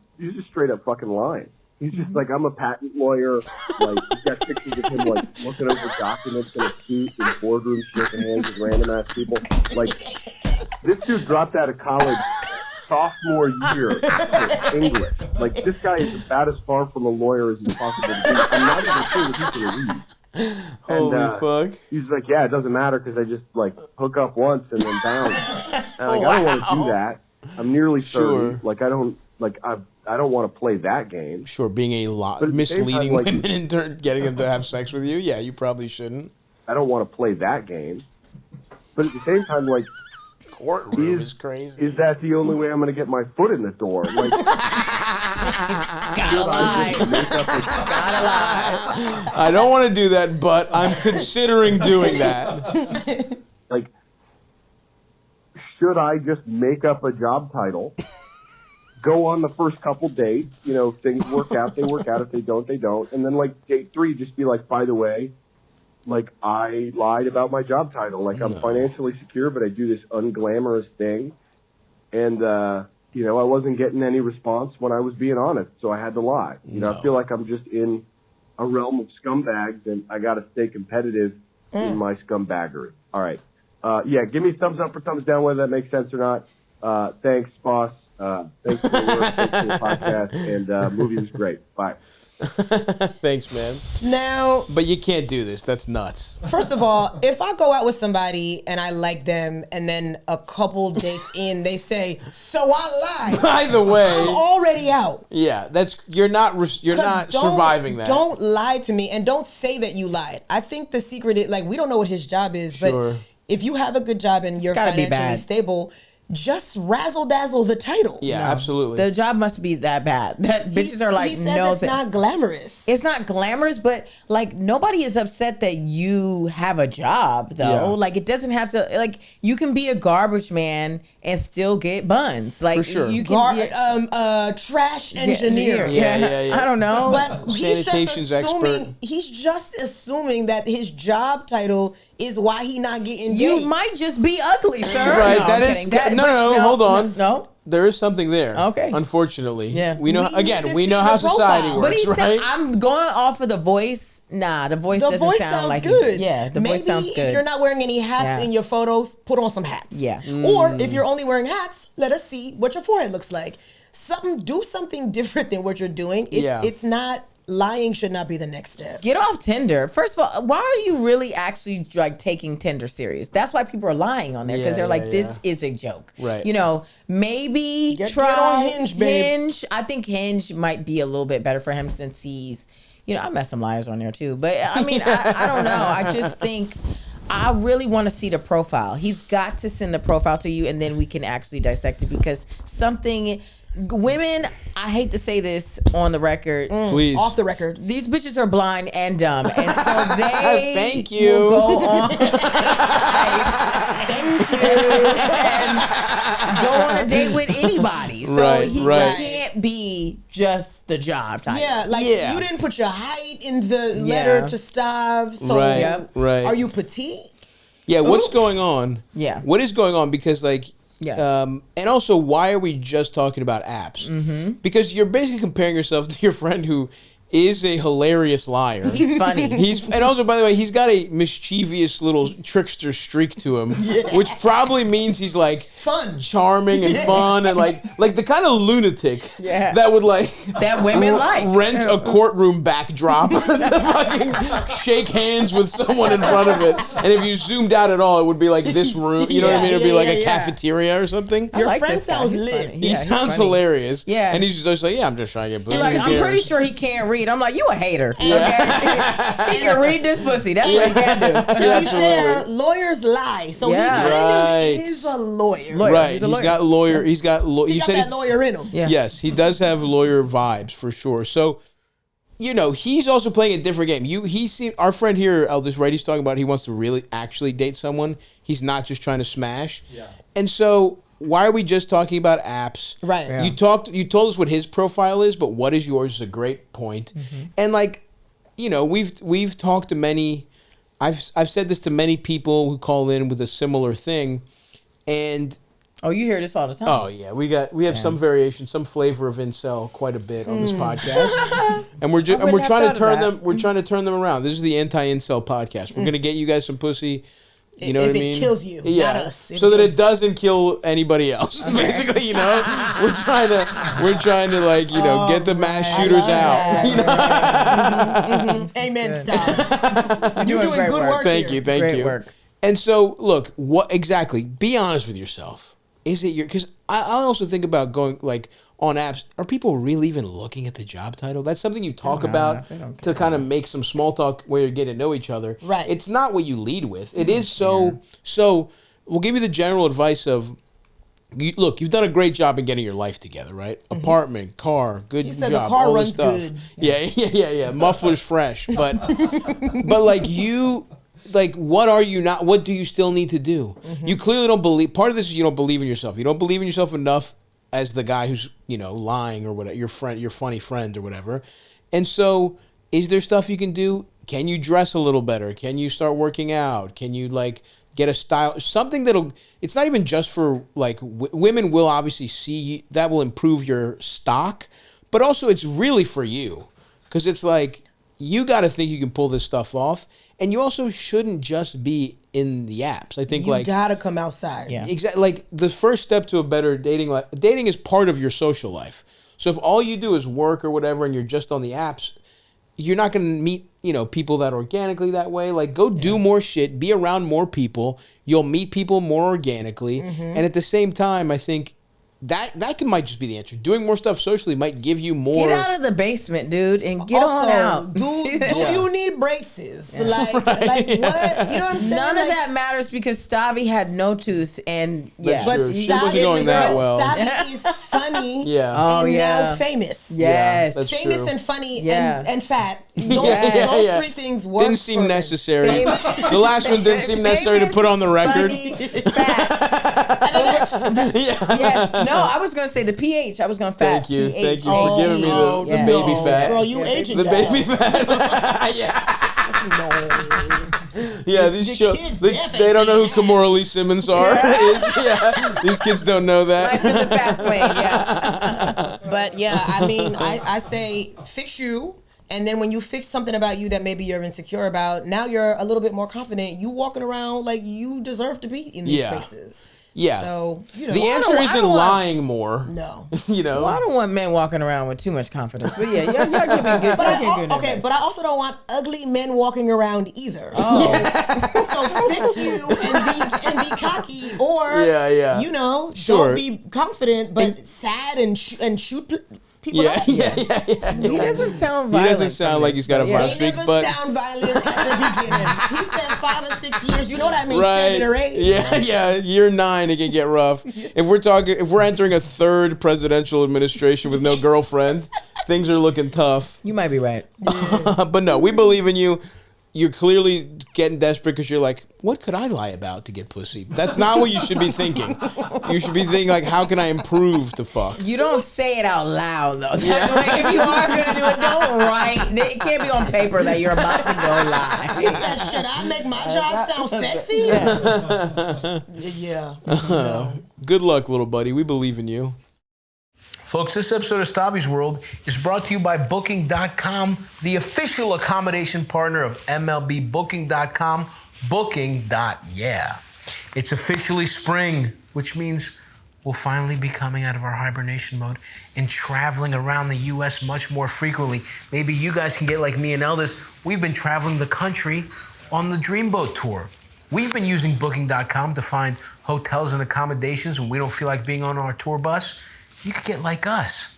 straight up fucking lying. He's just like, I'm a patent lawyer. Like, he's got pictures of him like looking over documents in a suit in a boardroom, shaking hands with random ass people. Like, this dude dropped out of college sophomore year for English. Like, this guy is about as far from a lawyer as he's possible to be. I'm not even sure that he can read. Holy fuck. He's like, yeah, it doesn't matter because I just like hook up once and then bounce. And I don't want to do that. I'm nearly 30. Like, I don't want to play that game. Sure, being misleading women and getting them to have sex with you. Yeah, you probably shouldn't. I don't want to play that game. But at the same time, like, courtroom is crazy. Is that the only way I'm going to get my foot in the door? Like, Gotta lie. I don't want to do that, but I'm considering doing that. Like, should I just make up a job title, go on the first couple dates, if things work out, they work out. If they don't, they don't. And then, like, date 3, just be like, by the way, like, I lied about my job title. Like, I'm financially secure, but I do this unglamorous thing. And, I wasn't getting any response when I was being honest, so I had to lie. I feel like I'm just in a realm of scumbags, and I got to stay competitive in my scumbaggery. All right. Give me thumbs up or thumbs down whether that makes sense or not. Thanks, boss. Thanks for the work. Thanks for the podcast. And movie was great. Bye. Thanks, man. Now, but you can't do this. That's nuts. First of all, if I go out with somebody and I like them, and then a couple dates in, they say, "So I lied." By the way, I'm already out. Yeah, you're not surviving that. Don't lie to me, and don't say that you lied. I think the secret is, like, we don't know what his job is, but if you have a good job and you're financially stable, just razzle dazzle the title. Yeah, absolutely. The job must be that bad that bitches are like, he says no, it's not glamorous. It's not glamorous, but like nobody is upset that you have a job though. Yeah. Like it doesn't have to. Like you can be a garbage man and still get buns. Like For sure. you can trash engineer. Yeah. I don't know, But he's just Sanitation's assuming expert. he's just assuming that his job title is why he not getting you dates. might just be ugly, sir. Right, No, that I'm is kidding. no, hold on. No. There is something there. Okay. Unfortunately. Yeah. We know We need to we see know the how society profile. But he works, said, right? I'm going off of the voice. Nah, the voice The doesn't voice sound sounds like good. Yeah, the Maybe voice sounds good. if you're not wearing any hats Yeah. in your photos, put on some hats. Yeah. Or if you're only wearing hats, let us see what your forehead looks like. Do something different than what you're doing. It's not lying. Should not be the next step. Get off Tinder. First of all, why are you really actually like taking Tinder serious? That's why people are lying on there because they're like, this is a joke. Right. You know, maybe Get try on Hinge, babe. Hinge. I think Hinge might be a little bit better for him since he's, you know, I met some liars on there too. But I mean, I don't know. I just think I really want to see the profile. He's got to send the profile to you and then we can actually dissect it because women, I hate to say this on the record. Please. Off the record. These bitches are blind and dumb, and so they Thank you. will go on. Thank you. And go on a date with anybody. So he can't be just the job title. Yeah, like Yeah. you didn't put your height in the letter to Stav. So Right. are you petite? Yeah, what's going on? Yeah. What is going on? Because like Yeah. and also, why are we just talking about apps? Mm-hmm. Because you're basically comparing yourself to your friend who is a hilarious liar. He's funny. And also, by the way, he's got a mischievous little trickster streak to him, which probably means he's like Fun. charming and fun, and like the kind of lunatic Yeah. that would like That women like. rent a courtroom backdrop to fucking shake hands with someone in front of it. And if you zoomed out at all, it would be like this room. You know what I mean? It'd be like a cafeteria or something. I Your like friend this guy. sounds He's lit. funny. He Yeah, he's sounds funny. hilarious. Yeah. And he's just like, yeah, I'm just trying to get pussy. Like, Who I'm pretty cares? sure he can't read. I'm like, you a hater. Okay? He can read this pussy. That's what he can do. To be fair, lawyers lie. So Yeah. he kind Right. of is a lawyer. Right. He's a He's lawyer. got lawyer. He's got. He got that he's- lawyer in him. Yeah. Yes, he does have lawyer vibes for sure. So, you know, he's also playing a different game. Our friend here, Eldest, right? He's talking about he wants to really actually date someone. He's not just trying to smash. Yeah. And so, why are we just talking about apps? Right. Yeah. You told us what his profile is, but what is yours is a great point. And like, you know, we've talked to many. I've said this to many people who call in with a similar thing, and. Oh, you hear this all the time. Oh yeah, we have some variation, some flavor of incel, quite a bit on this podcast, and we're wouldn't have trying to thought of turn that. them. We're trying to turn them around. This is the anti-incel podcast. We're gonna get you guys some pussy. You know If what I it mean? kills you, yeah, not us. If so that it it doesn't kill anybody else. Basically, you know, we're trying to like get the mass shooters out. You know? Amen, Stav. You're doing great good work. work Thank here. you, thank Great you. work. And so, look, what exactly? Be honest with yourself. Is it your? Because I also think about going like on apps. Are people really even looking at the job title? That's something you talk about to kind of make some small talk where you get to know each other. Right. It's not what you lead with. It is so. So we'll give you the general advice of. Look, you've done a great job in getting your life together, right? Apartment, car, good He job, said the car all runs this stuff. good. Yeah. Muffler's fresh, but like you. Like, what are you not? What do you still need to do? You clearly don't believe. Part of this is you don't believe in yourself. You don't believe in yourself enough as the guy who's lying or whatever. Your friend, your funny friend or whatever. And so, is there stuff you can do? Can you dress a little better? Can you start working out? Can you like get a style? Something that'll. It's not even just for like women. Will obviously see that will improve your stock, but also it's really for you because it's like. You got to think you can pull this stuff off, and you also shouldn't just be in the apps. I think You gotta come outside. Yeah. exactly like the first step to a better dating life. Dating is part of your social life. So if all you do is work or whatever, and you're just on the apps, you're not going to meet people that organically that way. Like go do more shit, be around more people. You'll meet people more organically, and at the same time, I think might just be the answer. Doing more stuff socially might give you more. Get out of the basement, dude, and get Also, on out. Do you need braces? Like what? You know what I'm saying? None of that matters because Stavvy had no tooth, and That's But true. She wasn't going that well. Stavvy is funny. Yeah. And now famous. Yes. That's Famous true. and funny Yeah. and fat. Those three things work. Didn't seem for me. necessary. The last one didn't seem necessary to put on the record. Funny, fat. Yes. No, I was gonna say the pH. I was gonna fat. Thank you pH. for giving me the yeah. baby fat. Girl, you aging The down. baby fat. Yeah, these shows, they don't know who Kimora Lee Simmons are. These kids don't know that. Life in the fast lane, yeah. But yeah, I mean, I say fix you. And then when you fix something about you that maybe you're insecure about, now you're a little bit more confident. You walking around like you deserve to be in these spaces. Yeah. So, you know. The answer isn't lying more. No. You know? Well, I don't want men walking around with too much confidence. But yeah, y'all giving good. But I also don't want ugly men walking around either. So fix you and be cocky, or you know, don't be confident but sad and shoot people up. He doesn't sound violent. He doesn't sound like he's got a violent streak, but sound violent at the beginning. He said 5 or 6 years. You know what I mean? right. 7 or 8. Yeah. Year 9, it can get rough. If we're entering a third presidential administration with no girlfriend, things are looking tough. You might be right. But no, we believe in you. You're clearly getting desperate because you're like, what could I lie about to get pussy? That's not what you should be thinking. You should be thinking like, how can I improve to fuck? You don't say it out loud though. Like, if you are gonna do it, don't write. It can't be on paper that you're about to go lie. He said, should I make my job sound sexy? Yeah. Good luck, little buddy. We believe in you. Folks, this episode of Stavvy's World is brought to you by Booking.com, the official accommodation partner of MLB. Booking.com, Booking.yeah. It's officially spring, which means we'll finally be coming out of our hibernation mode and traveling around the U.S. much more frequently. Maybe you guys can get like me and Eldest. We've been traveling the country on the Dreamboat Tour. We've been using Booking.com to find hotels and accommodations when we don't feel like being on our tour bus. You could get like us.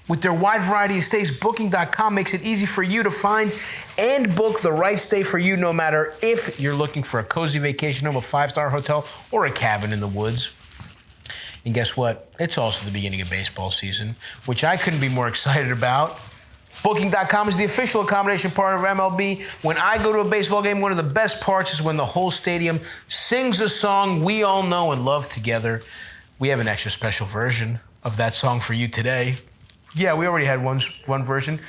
With their wide variety of stays, Booking.com makes it easy for you to find and book the right stay for you, no matter if you're looking for a cozy vacation home, a 5-star hotel, or a cabin in the woods. And guess what? It's also the beginning of baseball season, which I couldn't be more excited about. Booking.com is the official accommodation partner of MLB. When I go to a baseball game, one of the best parts is when the whole stadium sings a song we all know and love together. We have an extra special version of that song for you today. Yeah, we already had one version.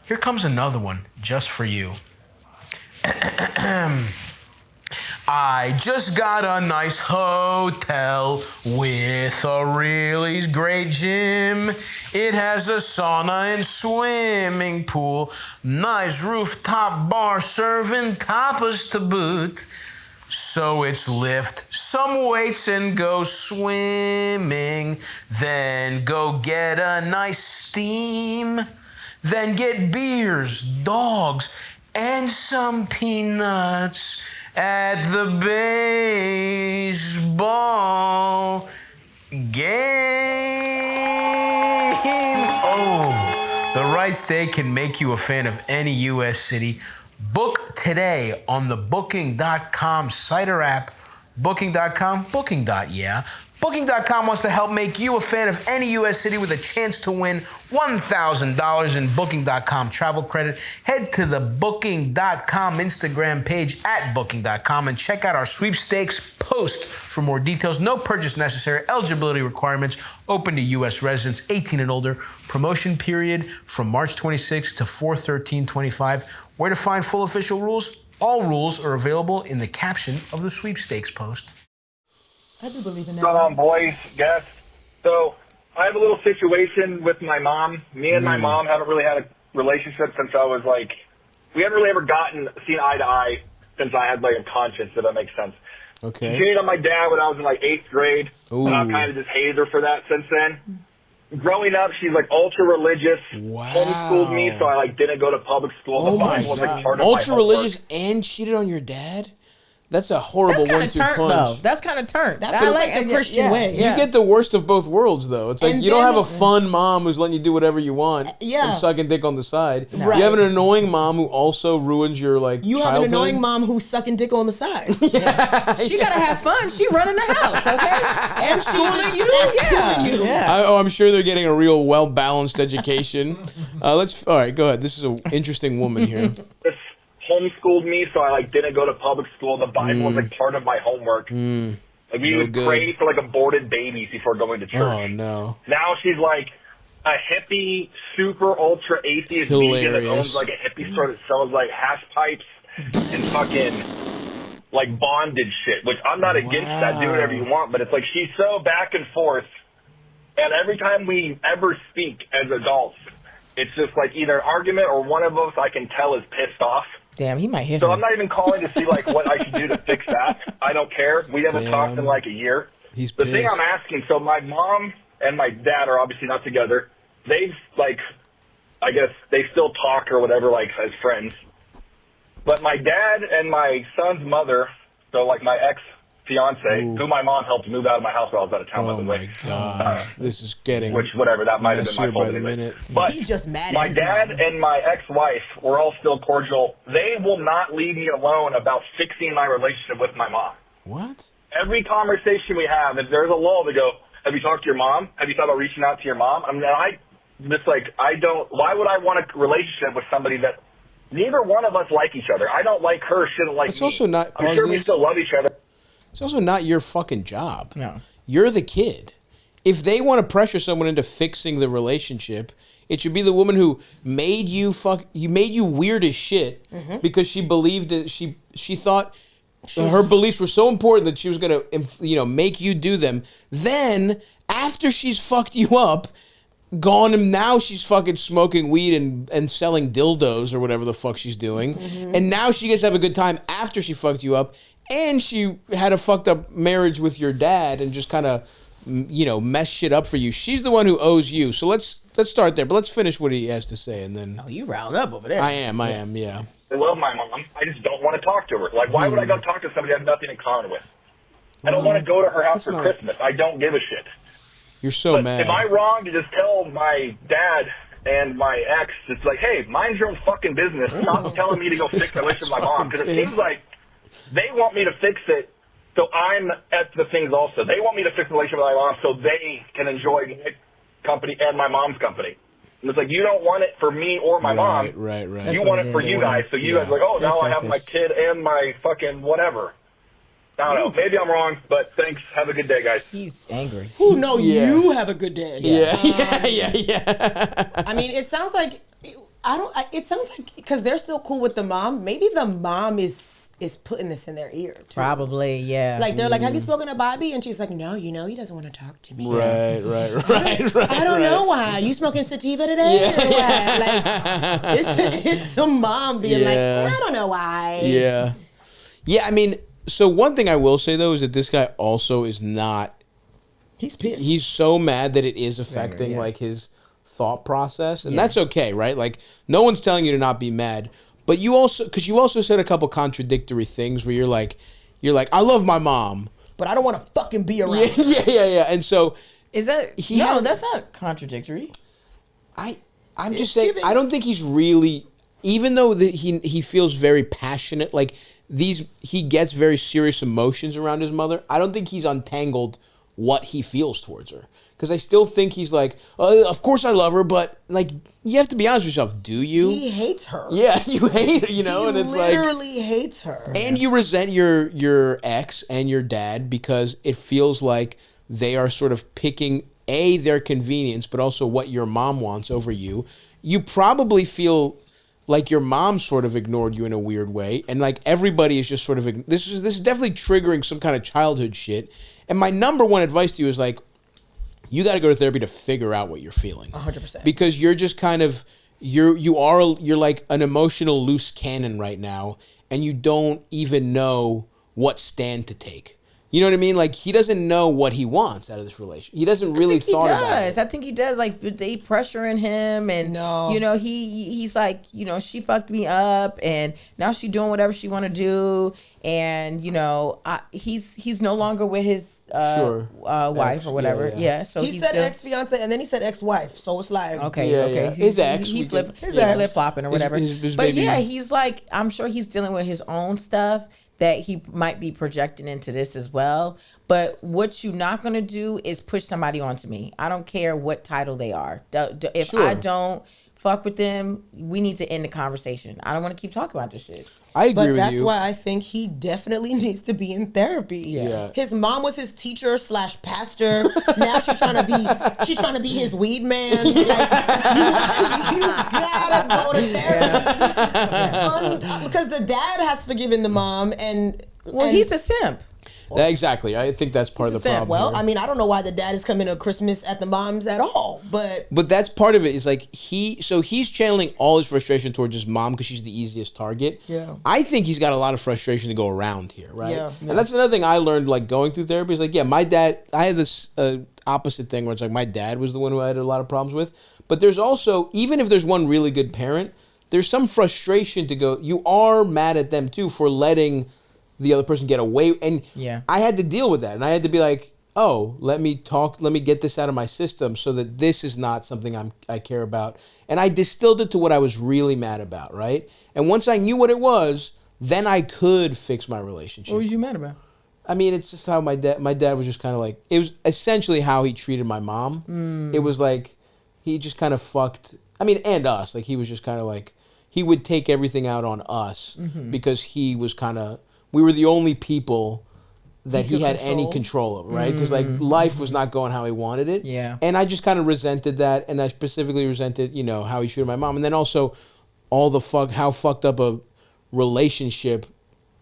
Here comes another one just for you. I just got a nice hotel with a really great gym. It has a sauna and swimming pool, nice rooftop bar serving tapas to boot. So it's lift some weights and go swimming, then go get a nice steam, then get beers, dogs, and some peanuts at the baseball game. Oh, the right stay can make you a fan of any U.S. city. Book today on the Booking.com site or app. Booking.com, Booking.yeah. Booking.com wants to help make you a fan of any U.S. city with a chance to win $1,000 in Booking.com travel credit. Head to the Booking.com Instagram page at Booking.com and check out our sweepstakes post for more details. No purchase necessary. Eligibility requirements. Open to U.S. residents 18 and older. Promotion period from March 26 to 4/13/25. Where to find full official rules? All rules are available in the caption of the sweepstakes post. I do believe in that. What's going on, boys, guests? So I have a little situation with my mom. Me and my mom haven't really had a relationship since I was like, we haven't really ever seen eye to eye since I had like a conscience, if that makes sense. Okay. She cheated on my dad when I was in like 8th grade, Ooh. and I've kind of just hated her for that since then. Growing up, she's like ultra religious, homeschooled me, so I like didn't go to public school. Oh my God. Ultra religious and cheated on your dad? That's a horrible That's kind of 1-2 turnt, punch. though. That's kind of turnt. That feels like the Christian way. You get the worst of both worlds, though. It's like And you don't then- have a fun mom who's letting you do whatever you want Yeah. and sucking dick on the side. Right. You have an annoying mom who also ruins your You have an childhood. annoying mom who's sucking dick on the side. She gotta have fun. She running the house, okay? And schooling you, yeah. I'm sure they're getting a real well-balanced education. All right, go ahead. This is an interesting woman here. This homeschooled me, so I didn't go to public school. The Bible was part of my homework. We would pray for aborted babies before going to church. Oh no! Now she's like a hippie, super ultra atheist vegan that owns a hippie store that sells hash pipes and fucking bondage shit. Which I'm not against that. Do whatever you want, but it's she's so back and forth, and every time we ever speak as adults, it's just either an argument or one of us I can tell is pissed off. Damn, he might hit So her. I'm not even calling to see what I should do to fix that. I don't care. We haven't talked in a year. He's the thing I'm asking. So my mom and my dad are obviously not together. They've I guess they still talk or whatever as friends. But my dad and my son's mother, so my ex-fiance, who my mom helped move out of my house while I was out of town, by the way. Oh my god, this is getting Whatever, that might have been my fault by the anyway. minute. But He's just mad at my his dad mom. and my ex-wife were all still cordial. They will not leave me alone about fixing my relationship with my mom. What? Every conversation we have, if there's a lull, they go, "Have you talked to your mom? Have you thought about reaching out to your mom?" I don't. Why would I want a relationship with somebody that neither one of us like each other? I don't like her. She doesn't like It's me. also not. I'm sure we still love each other. It's also not your fucking job. No. You're the kid. If they want to pressure someone into fixing the relationship, it should be the woman who made you made you weird as shit because she believed that she thought her beliefs were so important that she was going to make you do them. Then after she's fucked you up, gone, and now she's fucking smoking weed and selling dildos or whatever the fuck she's doing. And now she gets to have a good time after she fucked you up. And she had a fucked up marriage with your dad and just kind of, mess shit up for you. She's the one who owes you. So let's start there. But let's finish what he has to say, and then. Oh, you riled up over there. I am. Yeah. I love my mom. I just don't want to talk to her. Why would I go talk to somebody I have nothing in common with? I don't want to go to her house for Christmas. I don't give a shit. You're so mad. Am I wrong to just tell my dad and my ex, it's hey, mind your own fucking business. Stop telling me to go fix my relationship with my mom. Because it seems like they want me to fix it, so I'm at the things also. They want me to fix the relationship with my mom so they can enjoy my company and my mom's company. And it's you don't want it for me or my mom. Right. You want it for you guys. So you guys are oh, now I have my kid and my fucking whatever. I don't know. Maybe I'm wrong, but thanks. Have a good day, guys. He's angry. Who know you have a good day. Yeah. I mean, it sounds like it sounds like because they're still cool with the mom. Maybe the mom is putting this in their ear too. Probably, yeah. They're have you spoken to Bobby? And she's like, no, he doesn't want to talk to me. Right. I don't know why. You smoking sativa today? Or what? It's the mom being I don't know why. Yeah. I mean, so one thing I will say though is that this guy also is not. He's pissed. He's so mad that it is affecting his thought process, and that's okay, right? No one's telling you to not be mad. But you also said a couple contradictory things where you're like, I love my mom, but I don't want to fucking be around. Yeah. And so is that that's not contradictory. I'm just saying I don't think he's really, even though he feels very passionate, he gets very serious emotions around his mother. I don't think he's untangled what he feels towards her. Because I still think he's of course I love her, but you have to be honest with yourself. Do you? He hates her. Yeah, you hate her, and it's literally hates her. And you resent your ex and your dad because it feels like they are sort of picking their convenience, but also what your mom wants over you. You probably feel like your mom sort of ignored you in a weird way, and everybody is just sort of this is definitely triggering some kind of childhood shit. And my number one advice to you is you got to go to therapy to figure out what you're feeling. 100%. Because you're just kind of you're like an emotional loose cannon right now, and you don't even know what stand to take. You know what I mean? Like, he doesn't know what he wants out of this relationship. He doesn't really thought about it. I think he does. Like, they pressuring him, and you know, he's like, you know, she fucked me up, and now she doing whatever she want to do, and you know, he's no longer with his wife or whatever. Yeah. So he said ex-fiance, and then he said ex-wife. So it's like okay. His ex. He flip flopping or whatever. His but yeah, he's like, I'm sure he's dealing with his own stuff that he might be projecting into this as well. But what you're not going to do is push somebody onto me. I don't care what title they are. If I don't fuck with them, we need to end the conversation. I don't want to keep talking about this shit. I agree with you. But that's why I think he definitely needs to be in therapy. Yeah. His mom was his teacher / pastor. Now she's trying to be his weed man. Like, you gotta go to therapy. Because the dad has forgiven the mom, and he's a simp. Exactly. I think that's part of the problem. Well, I mean, I don't know why the dad is coming to Christmas at the mom's at all, but that's part of it. Is like he's channeling all his frustration towards his mom because she's the easiest target. Yeah. I think he's got a lot of frustration to go around here, right? Yeah. And that's another thing I learned, like, going through therapy. Is like, my dad. I had this opposite thing where it's like my dad was the one who I had a lot of problems with. But there's also, even if there's one really good parent, there's some frustration to go. You are mad at them too for letting the other person get away, and I had to deal with that, and I had to be like, oh, let me get this out of my system so that this is not something I care about. And I distilled it to what I was really mad about, right? And once I knew what it was, then I could fix my relationship. What was you mad about? I mean, it's just how my dad was just kind of like, it was essentially how he treated my mom. It was like, he just kind of fucked, I mean, and us. Like, he was just kind of like, he would take everything out on us because he was kind of, we were the only people that he had any control of, right? Because like life was not going how he wanted it. Yeah. And I just kind of resented that, and I specifically resented, how he treated my mom, and then also all the how fucked up a relationship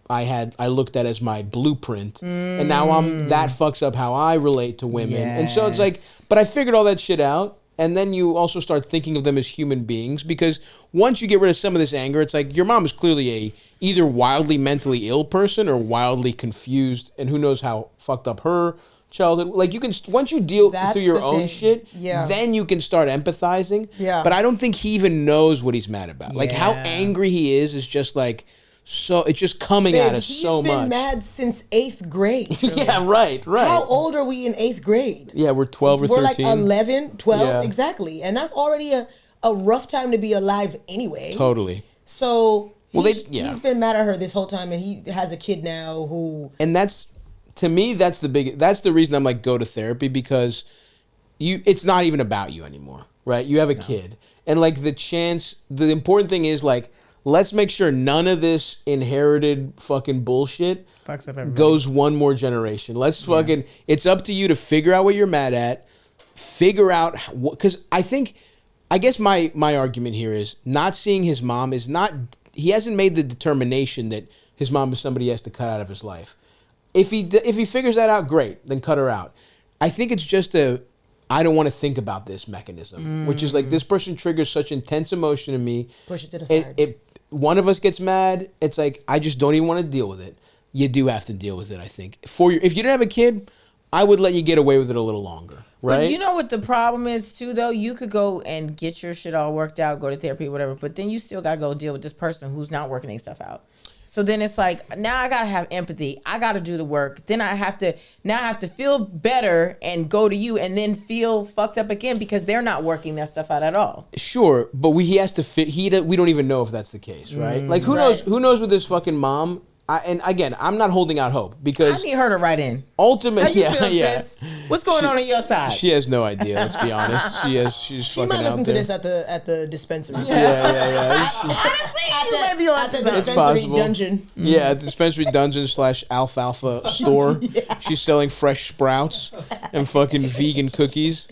I looked at as my blueprint, and now that fucks up how I relate to women, and so it's like, but I figured all that shit out. And then you also start thinking of them as human beings, because once you get rid of some of this anger, it's like your mom is clearly either wildly mentally ill person or wildly confused, and who knows how fucked up her childhood. Like, you can, once you deal through your own shit, then you can start empathizing. Yeah. But I don't think he even knows what he's mad about. Like, how angry he is just like, so it's just coming at us so much. He's been mad since 8th grade. Yeah, right. How old are we in 8th grade? Yeah, we're 12 or 13. We're like 11, 12, exactly. And that's already a rough time to be alive anyway. Totally. So he's been mad at her this whole time, and he has a kid now who... And that's, to me, that's the reason I'm like, go to therapy, because it's not even about you anymore, right? You have a kid. And like the important thing is like, let's make sure none of this inherited fucking bullshit goes one more generation. Let's fucking, it's up to you to figure out what you're mad at, figure out, because I guess my argument here is not seeing his mom is not, he hasn't made the determination that his mom is somebody he has to cut out of his life. If he figures that out, great, then cut her out. I think it's just I don't want to think about this mechanism, which is like, this person triggers such intense emotion in me. Push it to the side. One of us gets mad, it's like, I just don't even want to deal with it. You do have to deal with it, I think. If you didn't have a kid, I would let you get away with it a little longer, right? But you know what the problem is, too, though? You could go and get your shit all worked out, go to therapy, whatever, but then you still got to go deal with this person who's not working their stuff out. So then it's like, now I got to have empathy. I got to do the work. Then I have to feel better and go to you, and then feel fucked up again because they're not working their stuff out at all. Sure, but he has to fit. We don't even know if that's the case, right? Like, who knows? Who knows with this fucking mom? And again, I'm not holding out hope, because I need her to write in. Ultimately, How you feel, sis? What's going on your side? She has no idea. Let's be honest. She's she fucking might listen out to there. this at the dispensary. Yeah. Honestly, at the dispensary dungeon. Yeah, at the dispensary dungeon / alfalfa store. She's selling fresh sprouts and fucking vegan cookies.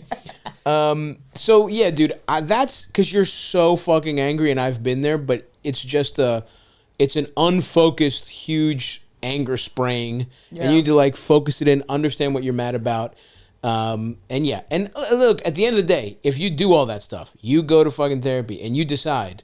So yeah, dude, that's because you're so fucking angry, and I've been there, but it's just it's an unfocused, huge anger spraying, and you need to like focus it in, understand what you're mad about, and look, at the end of the day, if you do all that stuff, you go to fucking therapy, and you decide,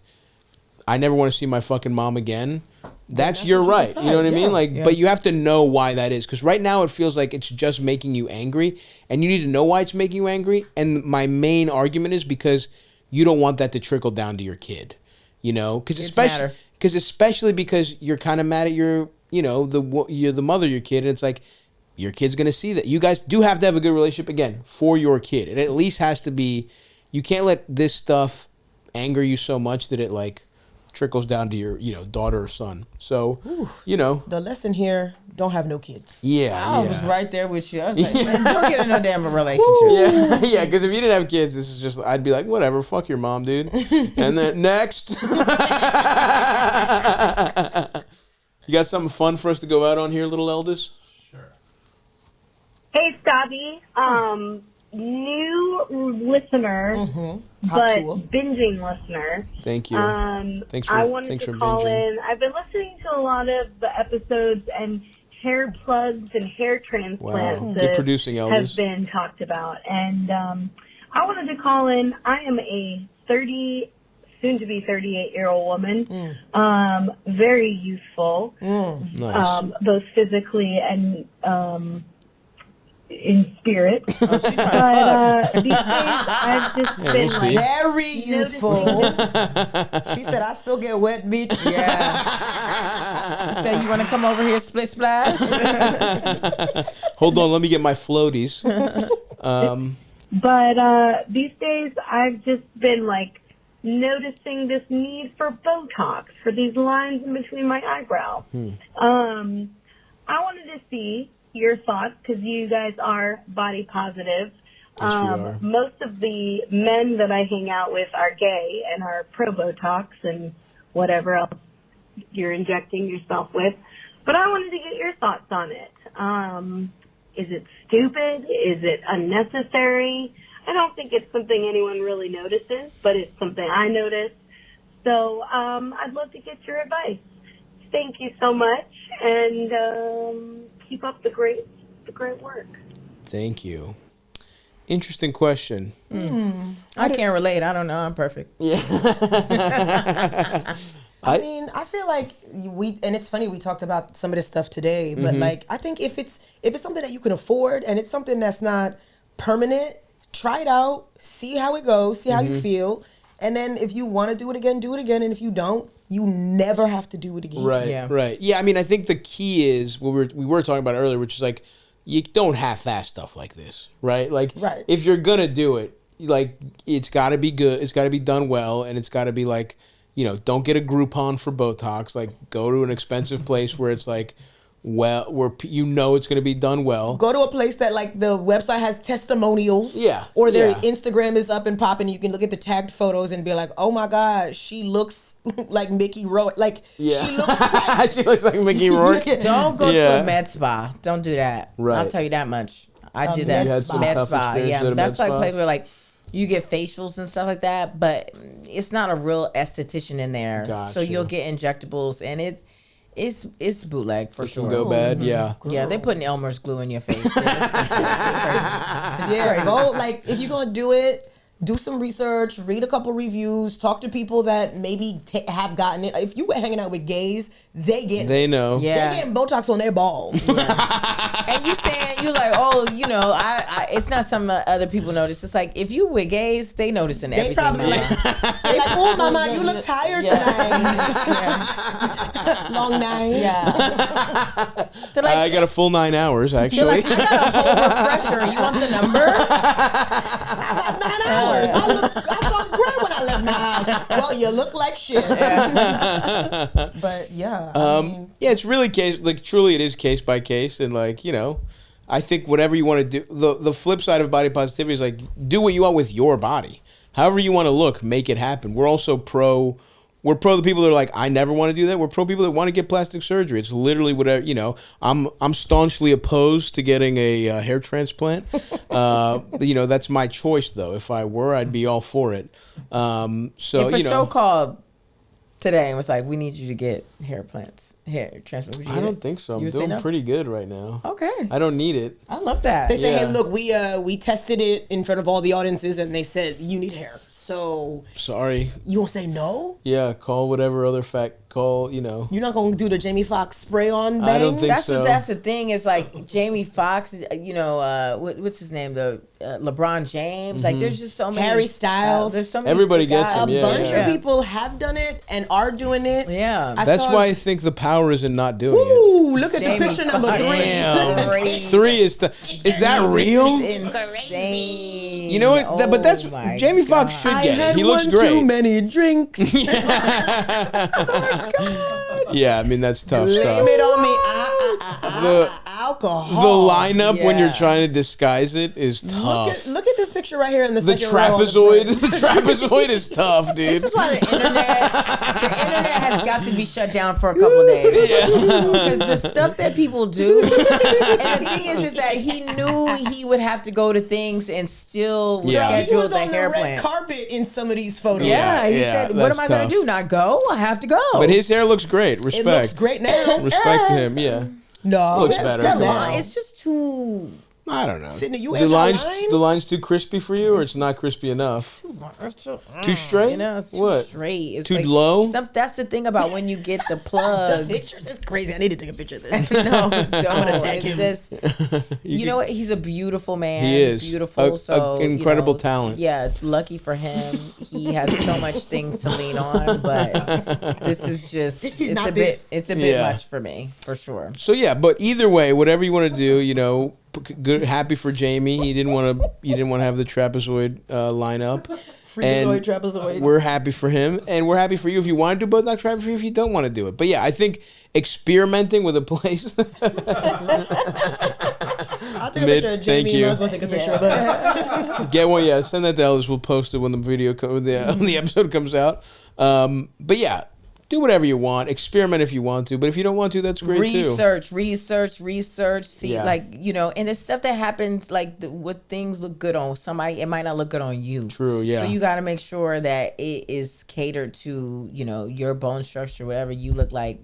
I never want to see my fucking mom again, that's your what you right. decide, You know what I mean? yeah. Like, but you have to know why that is. Because right now it feels like it's just making you angry, and you need to know why it's making you angry. And my main argument is because you don't want that to trickle down to your kid. You know, because especially because you're kind of mad at your, you know, you're the mother of your kid, and it's like your kid's gonna see that. You guys do have to have a good relationship again for your kid. It at least has to be. You can't let this stuff anger you so much that it like trickles down to your, you know, daughter or son. So, you know, the lesson here: don't have no kids. Yeah, I was right there with you. I was like, man, don't get in no damn relationship. Yeah, because if you didn't have kids, this is just, I'd be like, whatever, fuck your mom, dude. And then next. You got something fun for us to go out on here, little Eldest? Hey, Stavvy. New listener, but binging listener. Thank you. Thanks I wanted for to call binging. in. I've been listening to a lot of the episodes, and hair plugs and hair transplants Wow. Good producing, have Eldest. been talked about. And I wanted to call in. I am a 30, soon to be 38-year-old woman. Very youthful, Nice. both physically and in spirit. But these days I've just been like very youthful. She said, "I still get wet, bitch." Yeah. She said, "You want to come over here, split splash?" Hold on, let me get my floaties. But these days I've just been like noticing this need for Botox, for these lines in between my eyebrows. I wanted to see your thoughts, because you guys are body positive. Yes, we are. Most of the men that I hang out with are gay and are pro Botox and whatever else you're injecting yourself with. But I wanted to get your thoughts on it. Is it stupid? Is it unnecessary? I don't think it's something anyone really notices, but it's something I notice. So I'd love to get your advice. Thank you so much, and keep up the great work. Thank you. Interesting question. I can't relate. I don't know. I'm perfect. Yeah. I mean, I feel like and it's funny, we talked about some of this stuff today, but like, I think if it's something that you can afford and it's something that's not permanent, try it out, see how it goes, see how you feel, and then if you want to do it again, and if you don't, you never have to do it again. Right. Yeah, I mean, I think the key is what we were talking about earlier, which is like, you don't half-ass stuff like this, right? Like, if you're gonna do it, like, it's got to be good, it's got to be done well, and it's got to be like, you know, don't get a Groupon for Botox. Like, go to an expensive place where it's like, well, where you know it's going to be done well. Go to a place that like the website has testimonials. Yeah. Or their Instagram is up and popping. You can look at the tagged photos and be like, oh my God, she looks like Mickey Rourke. Like, she looks she looks like Mickey Rourke. Don't go to a med spa. Don't do that. Right. I'll tell you that much. I did that. Med spa. Yeah. That's like place where like you get facials and stuff like that, but it's not a real esthetician in there. Gotcha. So you'll get injectables, and it's bootleg for sure. Can go bad, yeah. Yeah, they're putting Elmer's glue in your face. It's crazy. Go, like, if you're gonna do it, do some research, read a couple reviews, talk to people that maybe have gotten it. If you were hanging out with gays, they know. Yeah. They getting Botox on their balls. And you saying, you like, oh, you know, I it's not something other people notice. It's like, if you with gays, they noticing everything. They probably like, they're like, oh, mama, you look tired tonight. Long night. Yeah. Like, I got a full 9 hours, actually. Like, I got a whole refresher. You want the number? I got 9 hours. I felt great when I left my house. Well, you look like shit. But yeah. I mean, yeah, it's really truly it is case by case, and like, you know, I think whatever you want to do, the flip side of body positivity is like, do what you want with your body. However you want to look, make it happen. We're also pro the people that are like, I never want to do that. We're pro people that want to get plastic surgery. It's literally whatever, you know. I'm staunchly opposed to getting a hair transplant. You know, that's my choice though. If I were, I'd be all for it. So if a you know, show called today and was like, we need you to get hair transplant. I don't think so. I'm doing pretty good right now. Okay. I don't need it. I love that. They say, hey, look, we tested it in front of all the audiences, and they said you need hair. So sorry. You won't say no? Yeah, call whatever other call, you know. You're not gonna do the Jamie Foxx spray on bang? I don't think so. That's the thing. Is like Jamie Foxx. You know, what's his name? The LeBron James. Like, there's just so many. Harry Styles. There's so many. Everybody gets him. A bunch of people have done it and are doing it. Yeah. That's why I think the power is in not doing it. Ooh, look at Jamie the picture number 3. Damn. 3 is that real? Insane. You know what? But that's Jamie Foxx should get it. He looks great. Too many drinks. Yeah, I mean that's tough Blame stuff. it on me. Alcohol. The lineup when you're trying to disguise it is tough. Look at this picture right here in the The second row on trapezoid. the The trapezoid is tough, dude. This is why the internet has got to be shut down for a couple days. Because the stuff that people do, and the thing is that he knew he would have to go to things and still schedule He was the on the hair red plan. carpet in some of these photos. Yeah, he said, "What am I going to do? Not go? I have to go." But his hair looks great. Respect. It looks great now. Respect to him. Yeah. No, looks better. It's just too. I don't know. Sydnee, you the line's too crispy for you, or it's not crispy enough? Too straight? You know, it's what? Too straight. It's too low? That's the thing about when you get the plugs. The pictures is crazy. I need to take a picture of this. No, don't. attack him. Just, you know what? He's a beautiful man. He is. Beautiful. So incredible talent. Yeah, lucky for him. He has so much things to lean on, but this is just it's a bit much for me, for sure. So yeah, but either way, whatever you want to do, you know, good, happy for Jamie. He didn't want to have the trapezoid lineup. Freakazoid, trapezoid. We're happy for him, and we're happy for you if you want to do Botox. We're happy for you if you don't want to do it. But yeah, I think experimenting with a place. I'll take a picture of Jamie. You might as well take a picture of us. Get one, yeah. Send that to Ellis. We'll post it when the video the episode comes out. But yeah. Do whatever you want. Experiment if you want to. But if you don't want to, that's great too. Research. See, like, you know, and it's stuff that happens, like, what things look good on somebody, it might not look good on you. True, yeah. So you got to make sure that it is catered to, you know, your bone structure, whatever you look like.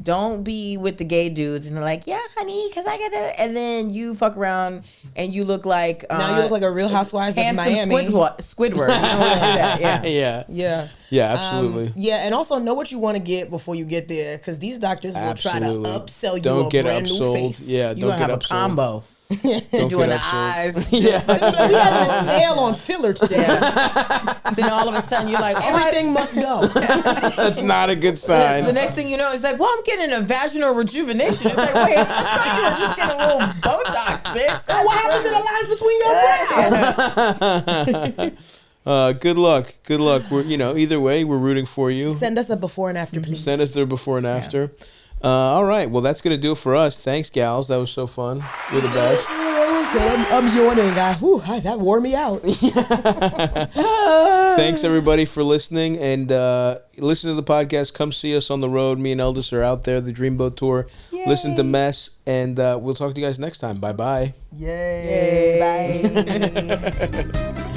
Don't be with the gay dudes and they're like, yeah, honey, because I got it. And then you fuck around and you look like... now you look like a Real Housewives of Miami. Squidward. You know what I mean? Yeah. Yeah, absolutely. And also know what you want to get before you get there, because these doctors will try to upsell you don't a get brand upsold. new face. Yeah, you don't get have upsold. a combo. Don't doing get the upsold. eyes. We having a sale on filler today. Then all of a sudden you're like, everything must go. That's not a good sign. The next thing you know, it's like, well, I'm getting a vaginal rejuvenation. It's like, wait, I thought you were just getting a little Botox, bitch. So what happened to the lines between your brows? Good luck. Good luck. We're, you know, either way, we're rooting for you. Send us a before and after, please. Send us their before and after. All right. Well, that's going to do it for us. Thanks, gals. That was so fun. You're the best. I'm yawning. That wore me out. Thanks, everybody, for listening. And listen to the podcast. Come see us on the road. Me and Eldis are out there, the Dreamboat Tour. Yay. Listen to Mess. And we'll talk to you guys next time. Bye-bye. Yay. Bye.